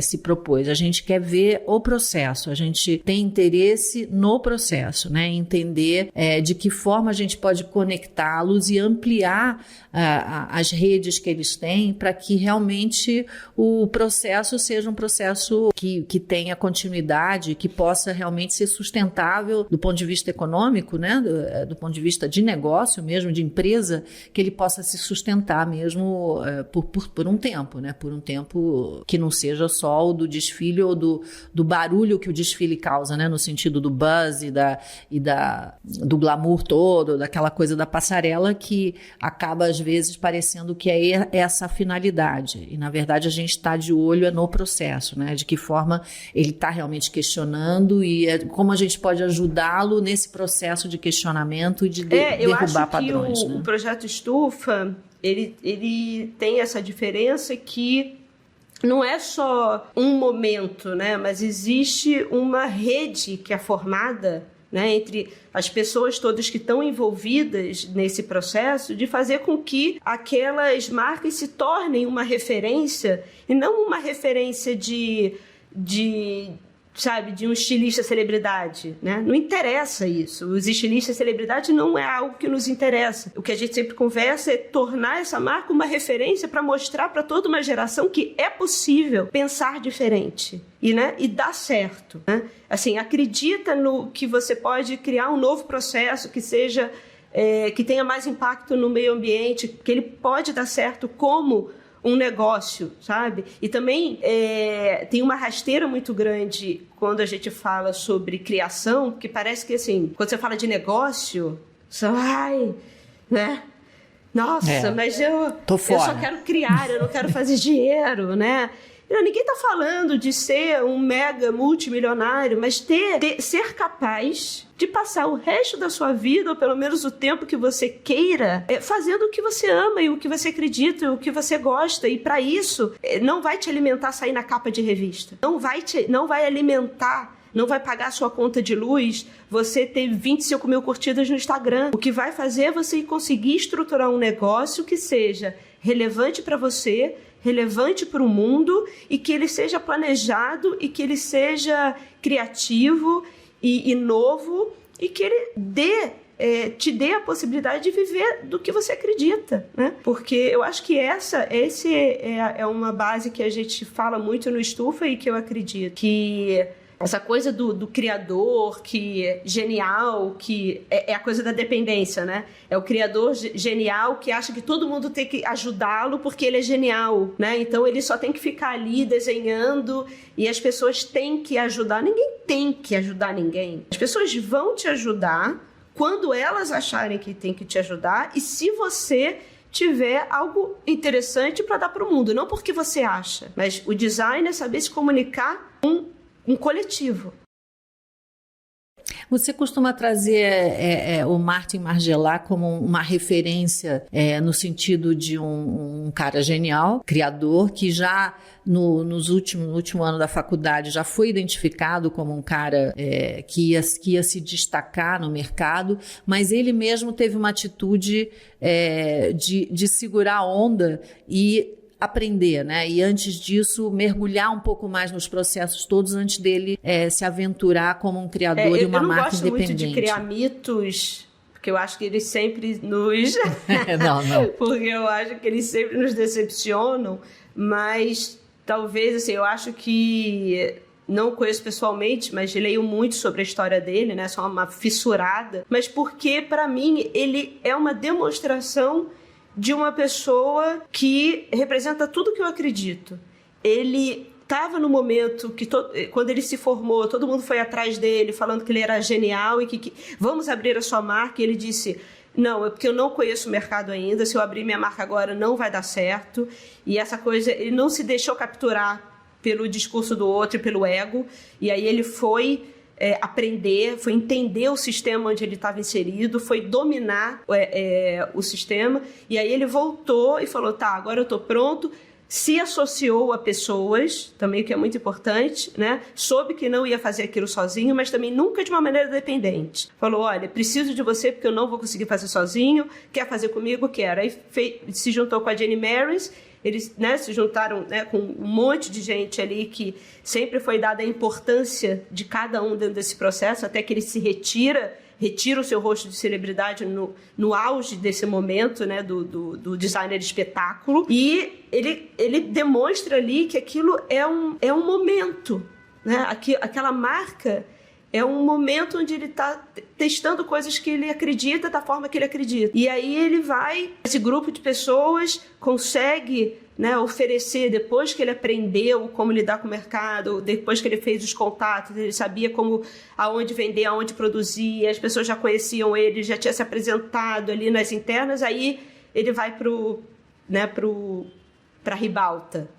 se propôs. A gente quer ver o processo, a gente tem interesse no processo, né? Entender de que forma a gente pode conectá-los e ampliar as redes que eles têm para que realmente o processo seja um processo que tenha continuidade, que possa realmente ser sustentável do ponto de vista econômico, né? Do ponto de vista de negócio mesmo, de empresa, que ele possa se sustentar mesmo por um tempo, né? Por um tempo que não seja só o do desfile ou do barulho que o desfile causa, né? No sentido do buzz do glamour todo, daquela coisa da passarela que acaba às vezes parecendo que é essa a finalidade. E na verdade a gente está de olho no processo, né? De que forma ele está realmente questionando e como a gente pode ajudá-lo nesse processo de questionamento e de derrubar padrões. Eu acho que o projeto Estufa, ele tem essa diferença que não é só um momento, né? Mas existe uma rede que é formada, né, entre as pessoas todas que estão envolvidas nesse processo de fazer com que aquelas marcas se tornem uma referência e não uma referência de um estilista celebridade, né? Não interessa isso. Os estilistas celebridade não é algo que nos interessa. O que a gente sempre conversa é tornar essa marca uma referência para mostrar para toda uma geração que é possível pensar diferente e dar certo, né? Assim, acredita no que você pode criar um novo processo que seja que tenha mais impacto no meio ambiente, que ele pode dar certo como um negócio, sabe? E também tem uma rasteira muito grande quando a gente fala sobre criação, porque parece que, assim, quando você fala de negócio, você vai, né? Nossa, mas eu só quero criar, eu não quero fazer dinheiro, né? Ninguém está falando de ser um mega multimilionário, mas ser capaz de passar o resto da sua vida, ou pelo menos o tempo que você queira, fazendo o que você ama e o que você acredita e o que você gosta. E para isso, não vai te alimentar sair na capa de revista. Não vai alimentar, não vai pagar a sua conta de luz você ter 25 mil curtidas no Instagram. O que vai fazer é você conseguir estruturar um negócio que seja relevante para você, relevante para o mundo e que ele seja planejado e que ele seja criativo e novo e que ele te dê a possibilidade de viver do que você acredita, né? Porque eu acho que essa é uma base que a gente fala muito no Estufa e que eu acredito que essa coisa do criador que é genial, que é a coisa da dependência, né? É o criador genial que acha que todo mundo tem que ajudá-lo porque ele é genial, né? Então ele só tem que ficar ali desenhando e as pessoas têm que ajudar. Ninguém tem que ajudar ninguém. As pessoas vão te ajudar quando elas acharem que tem que te ajudar e se você tiver algo interessante para dar para o mundo. Não porque você acha, mas o design é saber se comunicar com um coletivo. Você costuma trazer o Martin Margiela como uma referência no sentido de um cara genial, criador, que já no último ano da faculdade já foi identificado como um cara que ia se destacar no mercado, mas ele mesmo teve uma atitude de segurar a onda e aprender, né? E antes disso, mergulhar um pouco mais nos processos todos antes dele se aventurar como um criador e uma marca independente. Eu não gosto muito de criar mitos, porque eu acho que eles sempre nos... não. Porque eu acho que eles sempre nos decepcionam, mas talvez, assim, eu acho que... Não conheço pessoalmente, mas leio muito sobre a história dele, né? Só uma fissurada. Mas porque, para mim, ele é uma demonstração de uma pessoa que representa tudo que eu acredito. Ele estava no momento que, quando ele se formou, todo mundo foi atrás dele, falando que ele era genial e que vamos abrir a sua marca. E ele disse, não, é porque eu não conheço o mercado ainda, se eu abrir minha marca agora não vai dar certo. E essa coisa, ele não se deixou capturar pelo discurso do outro e pelo ego. E aí ele foi aprender, foi entender o sistema onde ele estava inserido, foi dominar o sistema. E aí ele voltou e falou, tá, agora eu estou pronto. Se associou a pessoas, também o que é muito importante, né? Soube que não ia fazer aquilo sozinho, mas também nunca de uma maneira dependente. Falou, olha, preciso de você porque eu não vou conseguir fazer sozinho, quer fazer comigo? Quero. Aí se juntou com a Jenny Marys, eles, né, se juntaram, né, com um monte de gente ali que sempre foi dada a importância de cada um dentro desse processo, até que ele se retira o seu rosto de celebridade no auge desse momento, né, do designer de espetáculo. E ele demonstra ali que aquilo é um momento, né? Aquela marca é um momento onde ele está testando coisas que ele acredita da forma que ele acredita. E aí ele vai, esse grupo de pessoas consegue, né, oferecer, depois que ele aprendeu como lidar com o mercado, depois que ele fez os contatos, ele sabia aonde vender, aonde produzir, as pessoas já conheciam ele, já tinha se apresentado ali nas internas, aí ele vai para Ribalta.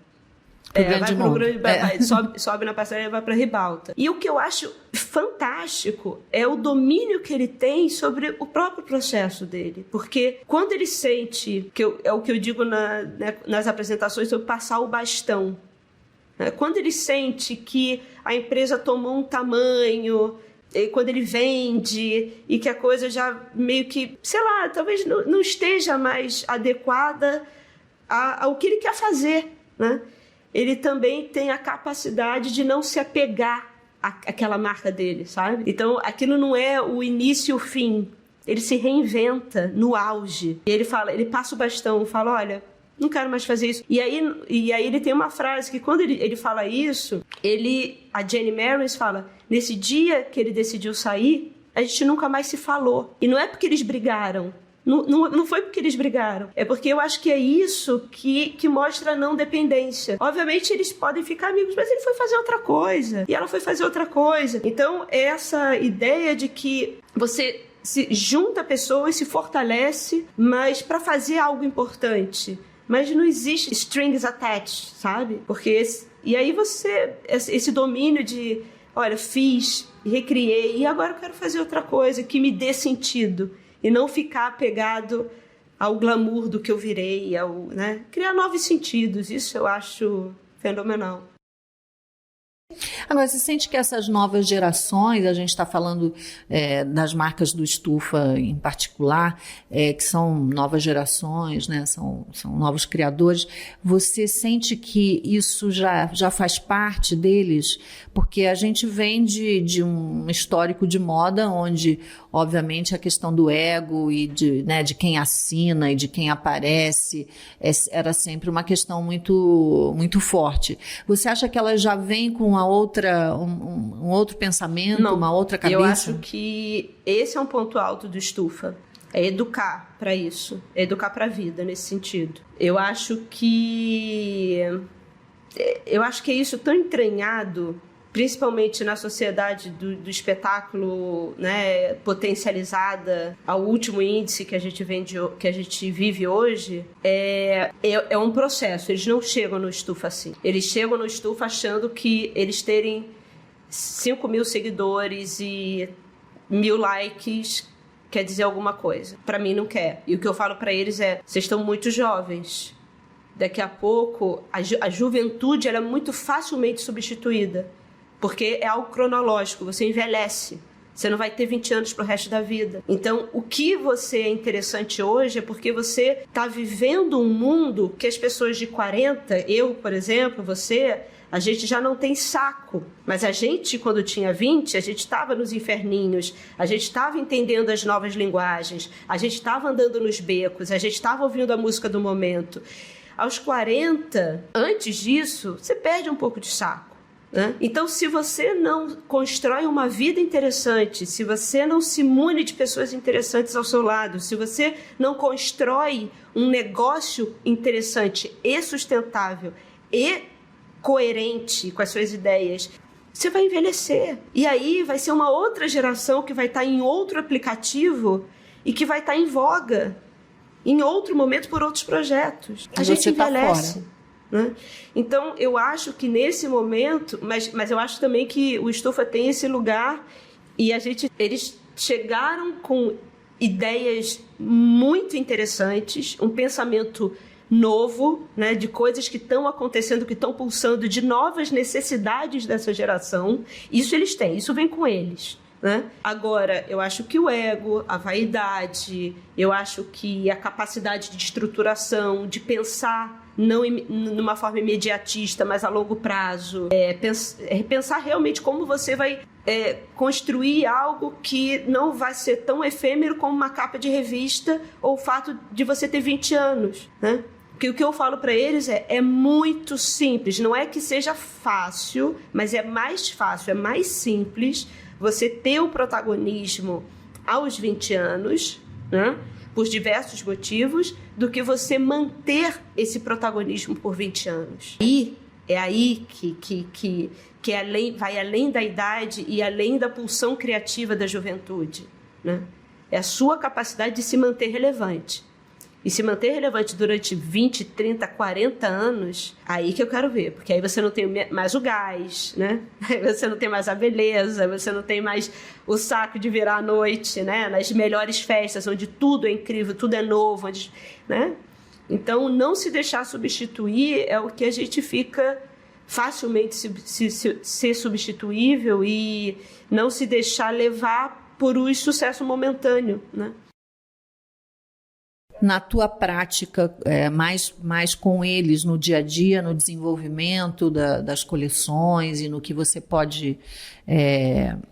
Sobe na passarela e vai para Ribalta. E o que eu acho fantástico é o domínio que ele tem sobre o próprio processo dele. Porque quando ele sente, é o que eu digo nas apresentações, sobre passar o bastão. Né? Quando ele sente que a empresa tomou um tamanho, quando ele vende e que a coisa já meio que, sei lá, talvez não esteja mais adequada ao que ele quer fazer, né? Ele também tem a capacidade de não se apegar àquela marca dele, sabe? Então, aquilo não é o início e o fim. Ele se reinventa no auge. E ele passa o bastão, fala, olha, não quero mais fazer isso. E aí ele tem uma frase que quando ele fala isso, a Jenny Marys fala, nesse dia que ele decidiu sair, a gente nunca mais se falou. E não é porque eles brigaram. Não foi porque eles brigaram. É porque eu acho que é isso que mostra a não dependência. Obviamente, eles podem ficar amigos, mas ele foi fazer outra coisa. E ela foi fazer outra coisa. Então, essa ideia de que você se junta a pessoa e se fortalece, mas para fazer algo importante. Mas não existe strings attached, sabe? Porque e aí esse domínio de, olha, fiz, recriei, e agora eu quero fazer outra coisa que me dê sentido. E não ficar apegado ao glamour do que eu virei, né? Criar novos sentidos, isso eu acho fenomenal. Agora, você sente que essas novas gerações, a gente está falando das marcas do Estufa em particular, que são novas gerações, né? São novos criadores, você sente que isso já faz parte deles? Porque a gente vem de um histórico de moda onde, obviamente, a questão do ego e de quem assina e de quem aparece era sempre uma questão muito, muito forte. Você acha que ela já vem com um outro pensamento, não, uma outra cabeça? Eu acho que esse é um ponto alto do Estufa. É educar para isso, é educar para a vida nesse sentido. Eu acho que é isso tão entranhado, principalmente na sociedade do espetáculo, né, potencializada ao último índice que a gente vive hoje, é um processo. Eles não chegam no Estufa assim. Eles chegam no Estufa achando que eles terem 5.000 seguidores e 1.000 likes quer dizer alguma coisa. Para mim não quer. E o que eu falo para eles é, vocês estão muito jovens. Daqui a pouco, a juventude ela é muito facilmente substituída. Porque é algo cronológico, você envelhece. Você não vai ter 20 anos para o resto da vida. Então, o que você é interessante hoje é porque você está vivendo um mundo que as pessoas de 40, eu, por exemplo, você, a gente já não tem saco. Mas a gente, quando tinha 20, a gente estava nos inferninhos, a gente estava entendendo as novas linguagens, a gente estava andando nos becos, a gente estava ouvindo a música do momento. Aos 40, antes disso, você perde um pouco de saco. Então, se você não constrói uma vida interessante, se você não se mune de pessoas interessantes ao seu lado, se você não constrói um negócio interessante e sustentável e coerente com as suas ideias, você vai envelhecer. E aí vai ser uma outra geração que vai estar em outro aplicativo e que vai estar em voga em outro momento por outros projetos. A gente envelhece. né? Então, eu acho que nesse momento, mas eu acho também que o Estufa tem esse lugar e eles chegaram com ideias muito interessantes, um pensamento novo, né, de coisas que estão acontecendo, que estão pulsando, de novas necessidades dessa geração. Isso eles têm, isso vem com eles, né? Agora, eu acho que o ego, a vaidade, eu acho que a capacidade de estruturação, de pensar não numa forma imediatista, mas a longo prazo, pensar realmente como você vai construir algo que não vai ser tão efêmero como uma capa de revista ou o fato de você ter 20 anos, né? Porque o que eu falo para eles é muito simples, não é que seja fácil, mas é mais fácil, é mais simples você ter o protagonismo aos 20 anos, né, por diversos motivos, do que você manter esse protagonismo por 20 anos. E é aí que vai além da idade e além da pulsão criativa da juventude, né? É a sua capacidade de se manter relevante. E se manter relevante durante 20, 30, 40 anos, aí que eu quero ver. Porque aí você não tem mais o gás, né? Aí você não tem mais a beleza, você não tem mais o saco de virar à noite, né? Nas melhores festas, onde tudo é incrível, tudo é novo, né? Então, não se deixar substituir é o que a gente fica facilmente ser substituível e não se deixar levar por um sucesso momentâneo, né? Na tua prática, mais com eles no dia a dia, no desenvolvimento das coleções e no que você pode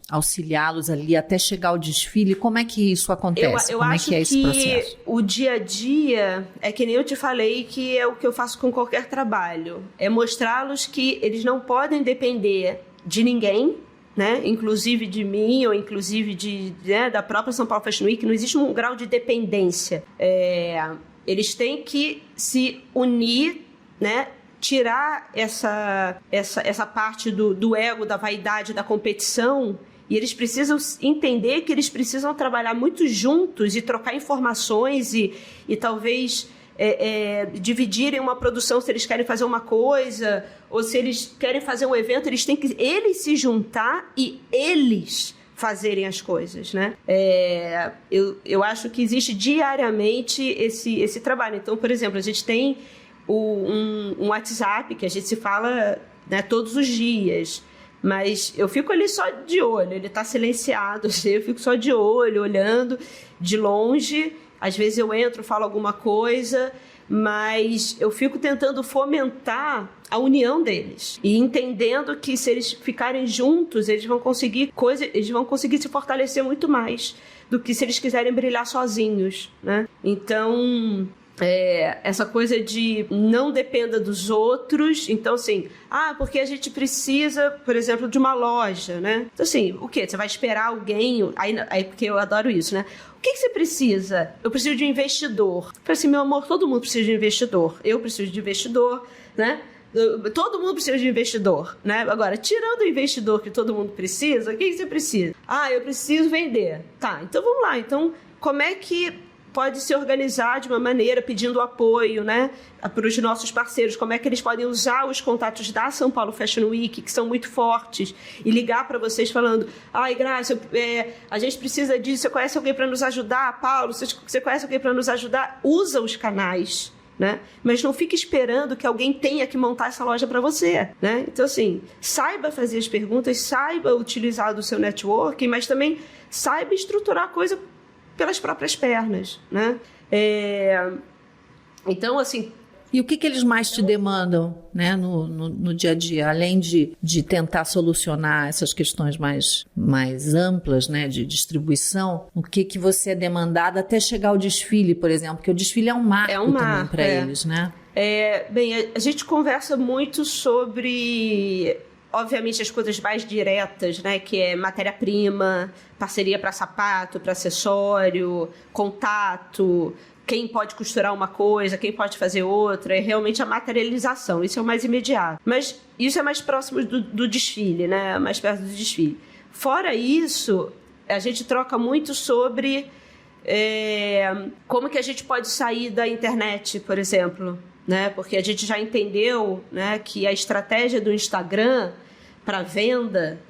auxiliá-los ali até chegar ao desfile, como é que isso acontece? Como é que é esse processo? O dia a dia é que nem eu te falei, que é o que eu faço com qualquer trabalho. É mostrá-los que eles não podem depender de ninguém, né? Inclusive de mim ou inclusive da própria São Paulo Fashion Week. Não existe um grau de dependência. Eles têm que se unir, né? Tirar essa parte do ego, da vaidade, da competição, e eles precisam entender que eles precisam trabalhar muito juntos e trocar informações e talvez dividirem uma produção se eles querem fazer uma coisa, ou se eles querem fazer um evento, eles têm que se juntar e eles fazerem as coisas, né? Eu acho que existe diariamente esse trabalho. Então, por exemplo, a gente tem um WhatsApp que a gente se fala, né, todos os dias, mas eu fico ali só de olho, ele está silenciado, eu fico só de olho, olhando de longe. Às vezes eu entro, falo alguma coisa, mas eu fico tentando fomentar a união deles e entendendo que se eles ficarem juntos, eles vão conseguir se fortalecer muito mais do que se eles quiserem brilhar sozinhos, né? Então, essa coisa de não dependa dos outros. Então, assim, porque a gente precisa, por exemplo, de uma loja, né? Então, assim, o quê? Você vai esperar alguém? Aí porque eu adoro isso, né? O que você precisa? Eu preciso de um investidor. Eu falei assim, meu amor, todo mundo precisa de um investidor. Eu preciso de investidor, né? Todo mundo precisa de investidor, né? Agora, tirando o investidor que todo mundo precisa, o que você precisa? Eu preciso vender. Tá, então vamos lá. Então, como é que pode se organizar de uma maneira pedindo apoio, né, para os nossos parceiros? Como é que eles podem usar os contatos da São Paulo Fashion Week, que são muito fortes, e ligar para vocês falando: Graça, a gente precisa disso, você conhece alguém para nos ajudar? Paulo, você conhece alguém para nos ajudar? Usa os canais, né? Mas não fique esperando que alguém tenha que montar essa loja para você, né? Então, assim, saiba fazer as perguntas, saiba utilizar do seu networking, mas também saiba estruturar a coisa pelas próprias pernas, né? Então, assim... E o que eles mais te demandam, né, no dia a dia, além de tentar solucionar essas questões mais amplas, né, de distribuição? O que você é demandado até chegar ao desfile, por exemplo? Porque o desfile é um marco também para eles, né? Bem, a gente conversa muito sobre... Obviamente, as coisas mais diretas, né? Que é matéria-prima, parceria para sapato, para acessório, contato, quem pode costurar uma coisa, quem pode fazer outra. É realmente a materialização, isso é o mais imediato. Mas isso é mais próximo do desfile, né? Mais perto do desfile. Fora isso, a gente troca muito sobre como que a gente pode sair da internet, por exemplo, né? Porque a gente já entendeu, né, que a estratégia do Instagram para venda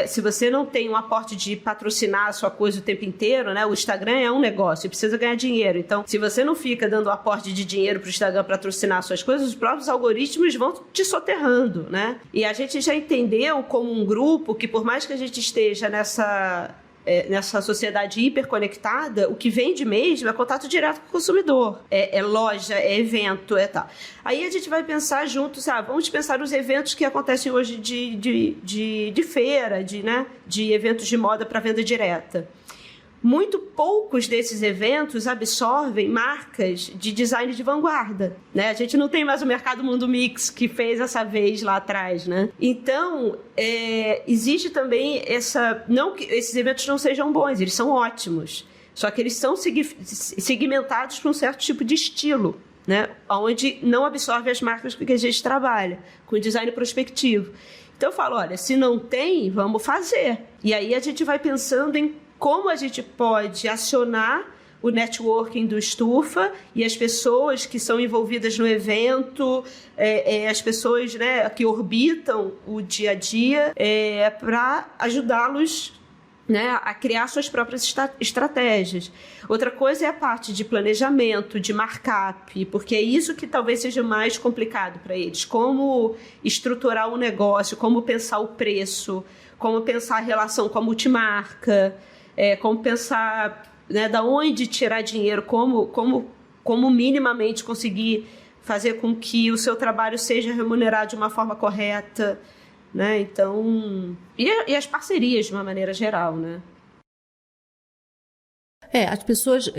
se você não tem um aporte de patrocinar a sua coisa o tempo inteiro, né? O Instagram é um negócio e precisa ganhar dinheiro. Então, se você não fica dando aporte de dinheiro para o Instagram patrocinar as suas coisas, os próprios algoritmos vão te soterrando, né? E a gente já entendeu como um grupo que, por mais que a gente esteja nessa sociedade hiperconectada, o que vende mesmo é contato direto com o consumidor. É loja, é evento, é tal. Aí a gente vai pensar juntos, vamos pensar nos eventos que acontecem hoje de feira, de eventos de moda para venda direta. Muito poucos desses eventos absorvem marcas de design de vanguarda, né? A gente não tem mais o Mercado Mundo Mix que fez essa vez lá atrás, né? Então, existe também não que esses eventos não sejam bons, eles são ótimos, só que eles são segmentados para um certo tipo de estilo, né? Onde não absorve as marcas com que a gente trabalha, com design prospectivo. Então eu falo, olha, se não tem, vamos fazer. E aí a gente vai pensando em como a gente pode acionar o networking do Estufa e as pessoas que são envolvidas no evento, as pessoas, né, que orbitam o dia a dia, para ajudá-los, né, a criar suas próprias estratégias. Outra coisa é a parte de planejamento, de markup, porque é isso que talvez seja mais complicado para eles. Como estruturar o negócio, como pensar o preço, como pensar a relação com a multimarca, como pensar, né, da onde tirar dinheiro, como minimamente conseguir fazer com que o seu trabalho seja remunerado de uma forma correta, né? Então, e as parcerias de uma maneira geral, né? As pessoas,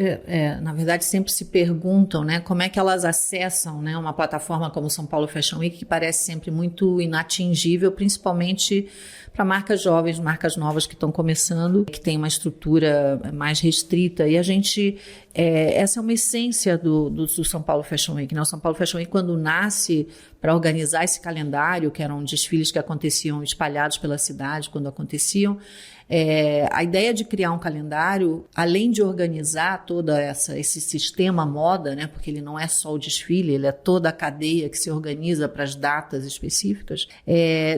na verdade, sempre se perguntam, né, como é que elas acessam, né, uma plataforma como São Paulo Fashion Week, que parece sempre muito inatingível, principalmente para marcas jovens, marcas novas que estão começando, que tem uma estrutura mais restrita. E a gente, essa é uma essência do São Paulo Fashion Week, né? O São Paulo Fashion Week, quando nasce para organizar esse calendário, que eram desfiles que aconteciam espalhados pela cidade, quando aconteciam, a ideia de criar um calendário, além de organizar todo esse sistema moda, né, porque ele não é só o desfile, ele é toda a cadeia que se organiza para as datas específicas,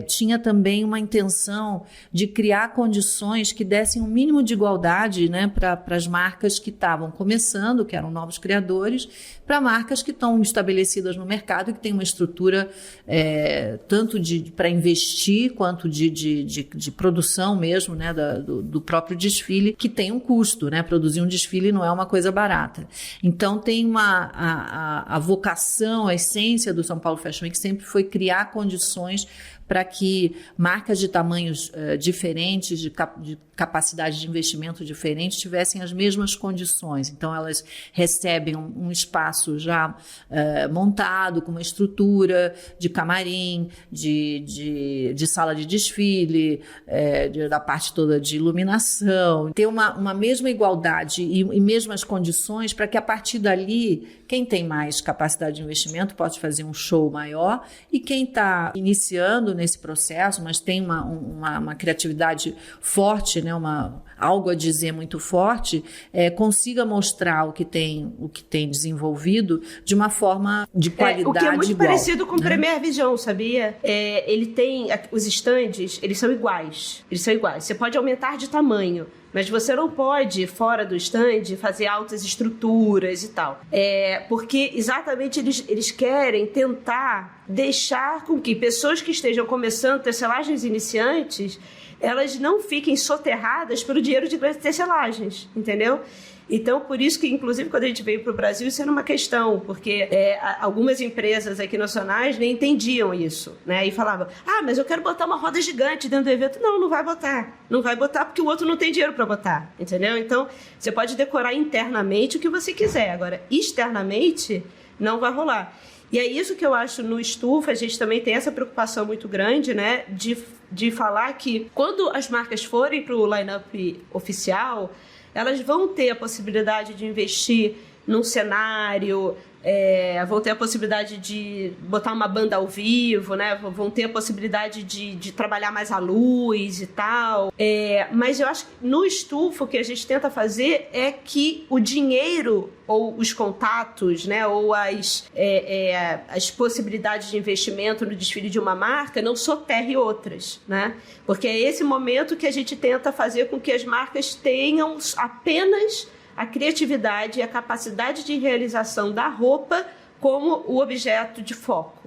tinha também uma intenção de criar condições que dessem um mínimo de igualdade, né, para as marcas que estavam começando, que eram novos criadores, para marcas que estão estabelecidas no mercado e que têm uma estrutura tanto para investir quanto de produção mesmo, né, do próprio desfile, que tem um custo, né? Produzir um desfile não é uma coisa barata. Então tem a vocação, a essência do São Paulo Fashion Week sempre foi criar condições para que marcas de tamanhos diferentes, de capacidade de investimento diferentes, tivessem as mesmas condições. Então, elas recebem um espaço já montado, com uma estrutura de camarim, de sala de desfile, da parte toda de iluminação, ter uma mesma igualdade e mesmas condições para que, a partir dali, quem tem mais capacidade de investimento pode fazer um show maior e quem está iniciando nesse processo, mas tem uma criatividade forte, né, algo a dizer muito forte, consiga mostrar o que tem desenvolvido de uma forma de qualidade igual. O que é muito parecido com o né? Premier Vision, sabia? Ele tem, os estandes, eles são iguais. Você pode aumentar de tamanho, mas você não pode, fora do stand, fazer altas estruturas e tal. Porque exatamente eles querem tentar deixar com que pessoas que estejam começando tecelagens iniciantes, elas não fiquem soterradas pelo dinheiro de grandes tecelagens, entendeu? Então, por isso que, inclusive, quando a gente veio para o Brasil, isso era uma questão, porque algumas empresas aqui nacionais nem entendiam isso, né? E falavam, mas eu quero botar uma roda gigante dentro do evento. Não vai botar. Não vai botar porque o outro não tem dinheiro para botar, entendeu? Então, você pode decorar internamente o que você quiser. Agora, externamente, não vai rolar. E é isso que eu acho no Estufa, a gente também tem essa preocupação muito grande, né? De falar que quando as marcas forem para o line-up oficial, elas vão ter a possibilidade de investir num cenário, vão ter a possibilidade de botar uma banda ao vivo, né? Vão ter a possibilidade de trabalhar mais a luz e tal. Mas eu acho que no Estufa o que a gente tenta fazer é que o dinheiro ou os contatos, né? Ou as possibilidades de investimento no desfile de uma marca não soterre outras, né? Porque é esse momento que a gente tenta fazer com que as marcas tenham apenas a criatividade e a capacidade de realização da roupa como o objeto de foco.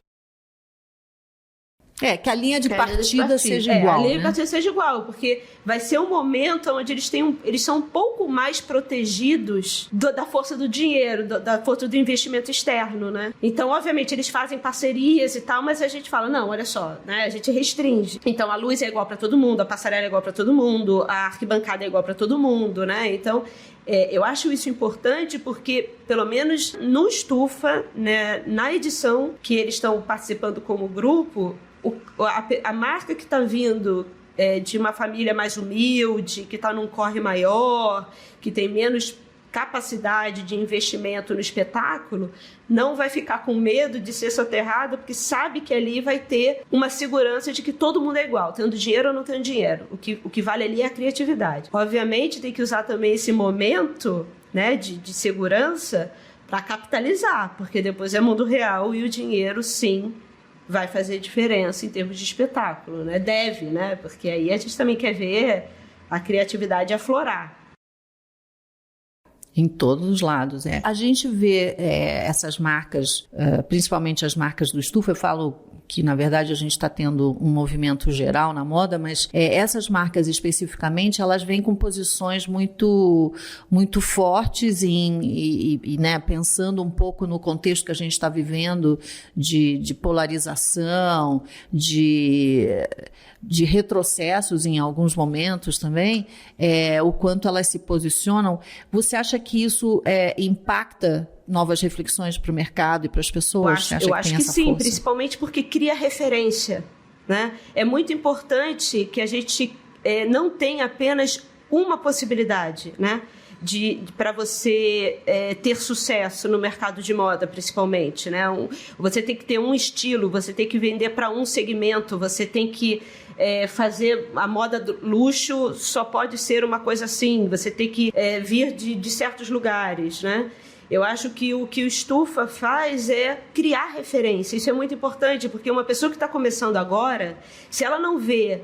Que a linha de partida seja igual. A linha de partida seja igual, porque vai ser um momento onde eles são um pouco mais protegidos da força do dinheiro, da força do investimento externo, né? Então, obviamente, eles fazem parcerias e tal, mas a gente fala, não, olha só, né? A gente restringe. Então, a luz é igual para todo mundo, a passarela é igual para todo mundo, a arquibancada é igual para todo mundo, né? Então, eu acho isso importante porque, pelo menos no Estufa, né, na edição que eles estão participando como grupo, a marca que está vindo de uma família mais humilde, que está num corre maior, que tem menos capacidade de investimento no espetáculo, não vai ficar com medo de ser soterrado, porque sabe que ali vai ter uma segurança de que todo mundo é igual, tendo dinheiro ou não tendo dinheiro. O que vale ali é a criatividade. Obviamente, tem que usar também esse momento, né, de segurança para capitalizar, porque depois é mundo real e o dinheiro, sim, vai fazer diferença em termos de espetáculo, né? Deve, né? Porque aí a gente também quer ver a criatividade aflorar. Em todos os lados, A gente vê essas marcas, principalmente as marcas do Estufa, eu falo que, na verdade, a gente está tendo um movimento geral na moda, mas essas marcas especificamente, elas vêm com posições muito, muito fortes né, pensando um pouco no contexto que a gente está vivendo de polarização, de retrocessos em alguns momentos também, o quanto elas se posicionam. Você acha que isso impacta novas reflexões para o mercado e para as pessoas? Eu acho que sim, força? Principalmente porque cria referência, né? É muito importante que a gente não tenha apenas uma possibilidade, né? Para você ter sucesso no mercado de moda, principalmente, né? Você tem que ter um estilo, você tem que vender para um segmento, você tem que fazer a moda do luxo, só pode ser uma coisa assim, você tem que vir de certos lugares, né? Eu acho que o que o Estufa faz é criar referência. Isso é muito importante, porque uma pessoa que está começando agora, se ela não vê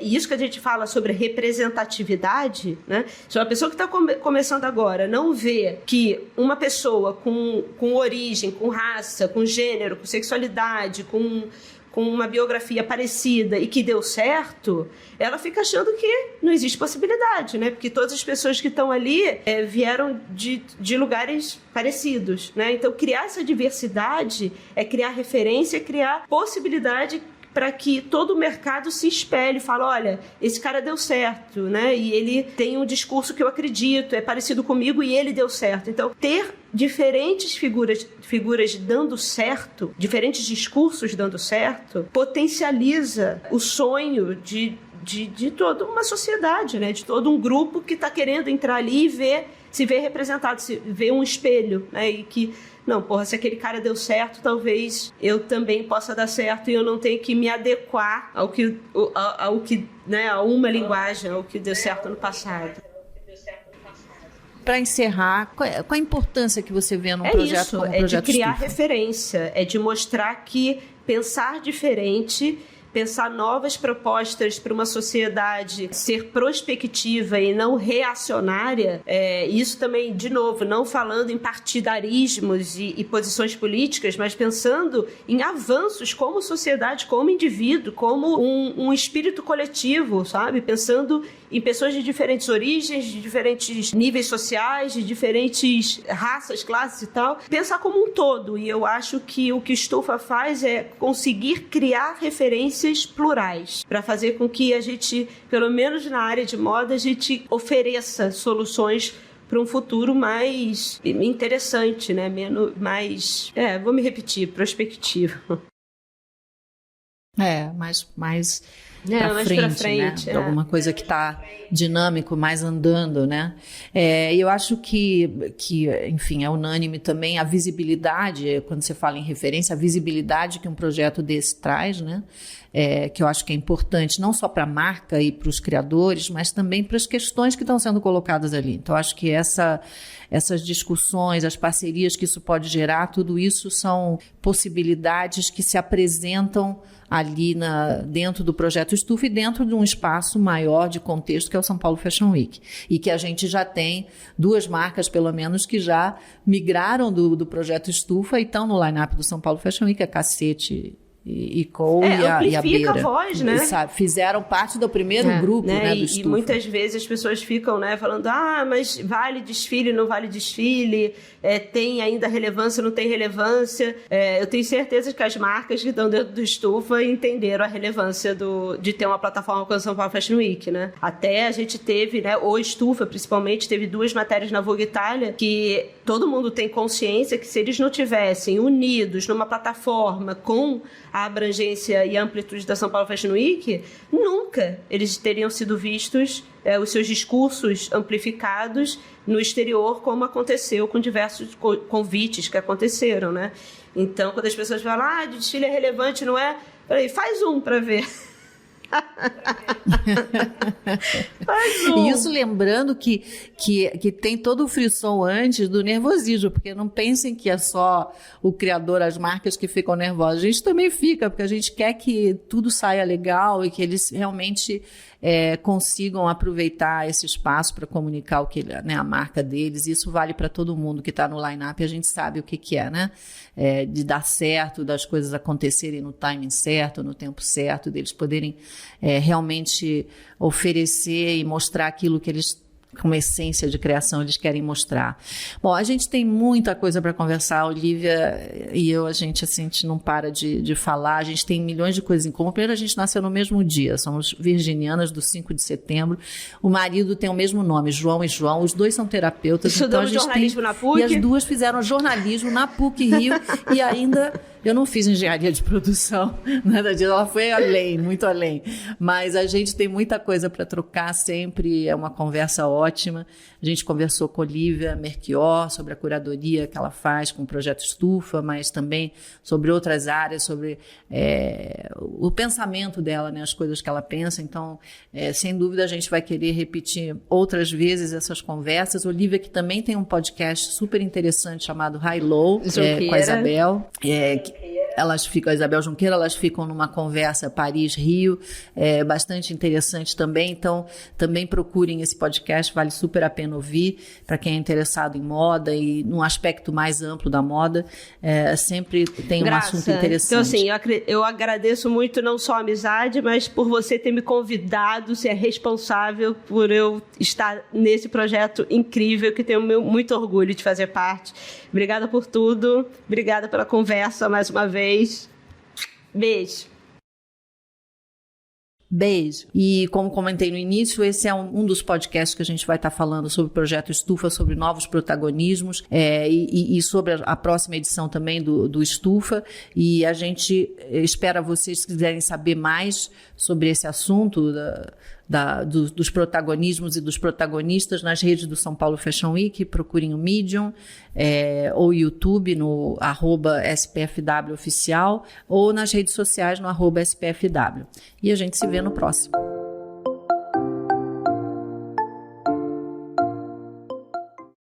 isso que a gente fala sobre representatividade, né? Se uma pessoa que está começando agora não vê que uma pessoa com origem, com raça, com gênero, com sexualidade, com uma biografia parecida e que deu certo, ela fica achando que não existe possibilidade, né? Porque todas as pessoas que estão ali vieram de lugares parecidos, né? Então, criar essa diversidade é criar referência, criar possibilidade para que todo o mercado se espelhe e fale, olha, esse cara deu certo, né? E ele tem um discurso que eu acredito, é parecido comigo e ele deu certo. Então, ter diferentes figuras dando certo, diferentes discursos dando certo, potencializa o sonho de toda uma sociedade, né? De todo um grupo que está querendo entrar ali e se ver representado, se ver um espelho, né? E que, não, se aquele cara deu certo, talvez eu também possa dar certo e eu não tenho que me adequar ao que né, a uma linguagem, ao que deu certo no passado. Para encerrar, qual a importância que você vê num projeto como o Projeto Estufa? É de criar Estufa? referência, é de mostrar que pensar diferente, pensar novas propostas para uma sociedade ser prospectiva e não reacionária, isso também, de novo, não falando em partidarismos e posições políticas, mas pensando em avanços como sociedade, como indivíduo, como um espírito coletivo, sabe? Pensando em pessoas de diferentes origens, de diferentes níveis sociais, de diferentes raças, classes e tal. Pensar como um todo. E eu acho que o que o Estufa faz é conseguir criar referências plurais para fazer com que a gente, pelo menos na área de moda, a gente ofereça soluções para um futuro mais interessante, né? mais para frente, né? Alguma coisa que está dinâmico, mais andando, né? Eu acho que, enfim, é unânime também a visibilidade, quando você fala em referência, a visibilidade que um projeto desse traz, né? Que eu acho que é importante não só para a marca e para os criadores, mas também para as questões que estão sendo colocadas ali. Então, acho que essas discussões, as parcerias que isso pode gerar, tudo isso são possibilidades que se apresentam ali dentro do projeto Estufa e dentro de um espaço maior de contexto que é o São Paulo Fashion Week. E que a gente já tem 2 marcas, pelo menos, que já migraram do projeto Estufa e estão no line-up do São Paulo Fashion Week, a Cacete e Cole e a Beira. A voz, né? Sabe, fizeram parte do primeiro grupo, né, do Estufa. E muitas vezes as pessoas ficam, né, falando, mas vale desfile, não vale desfile, tem ainda relevância, não tem relevância. Eu tenho certeza que as marcas que estão dentro do Estufa entenderam a relevância de ter uma plataforma como a São Paulo Fashion Week, né? Até a gente teve, né, o Estufa principalmente, teve 2 matérias na Vogue Itália que todo mundo tem consciência que se eles não tivessem unidos numa plataforma com a abrangência e a amplitude da São Paulo Fashion Week, nunca eles teriam sido vistos, os seus discursos amplificados no exterior, como aconteceu com diversos convites que aconteceram, né? Então, quando as pessoas falam, de desfile é relevante, não é? Peraí, faz um para ver. E isso lembrando que tem todo o frisson antes do nervosismo, porque não pensem que é só o criador, as marcas que ficam nervosas. A gente também fica, porque a gente quer que tudo saia legal e que eles realmente consigam aproveitar esse espaço para comunicar o que, né, a marca deles. Isso vale para todo mundo que está no line-up, a gente sabe o que é, né? De dar certo, das coisas acontecerem no timing certo, no tempo certo, deles poderem realmente oferecer e mostrar aquilo que eles, com uma essência de criação, eles querem mostrar. Bom, a gente tem muita coisa para conversar, a Olivia e eu, a gente não para de falar, a gente tem milhões de coisas em comum. Primeiro, a gente nasceu no mesmo dia, somos virginianas do 5 de setembro, o marido tem o mesmo nome, João e João, os 2 são terapeutas. Estudamos então jornalismo na PUC. E as 2 fizeram jornalismo na PUC Rio, e ainda... Eu não fiz engenharia de produção, nada disso, ela foi além, muito além. Mas a gente tem muita coisa para trocar sempre, é uma conversa ótima. A gente conversou com a Olivia Merchior sobre a curadoria que ela faz com o Projeto Estufa, mas também sobre outras áreas, sobre o pensamento dela, né, as coisas que ela pensa. Então, sem dúvida, a gente vai querer repetir outras vezes essas conversas. Olivia, que também tem um podcast super interessante chamado High Low, com a Isabel, a Isabel Junqueira, elas ficam numa conversa Paris-Rio, bastante interessante também. Então, também procurem esse podcast, vale super a pena ouvir, para quem é interessado em moda e num aspecto mais amplo da moda, sempre tem um assunto interessante. Então, assim, eu agradeço muito não só a amizade, mas por você ter me convidado, ser responsável por eu estar nesse projeto incrível, que tenho muito orgulho de fazer parte. Obrigada por tudo, obrigada pela conversa mais uma vez. Beijo. Beijo. E como comentei no início, esse é um dos podcasts que a gente vai estar falando sobre o Projeto Estufa, sobre novos protagonismos e sobre a próxima edição também do Estufa. E a gente espera vocês, se quiserem saber mais sobre esse assunto dos protagonismos e dos protagonistas nas redes do São Paulo Fashion Week, procurem o Medium ou o YouTube no @SPFW Oficial ou nas redes sociais no @SPFW. E a gente se vê no próximo.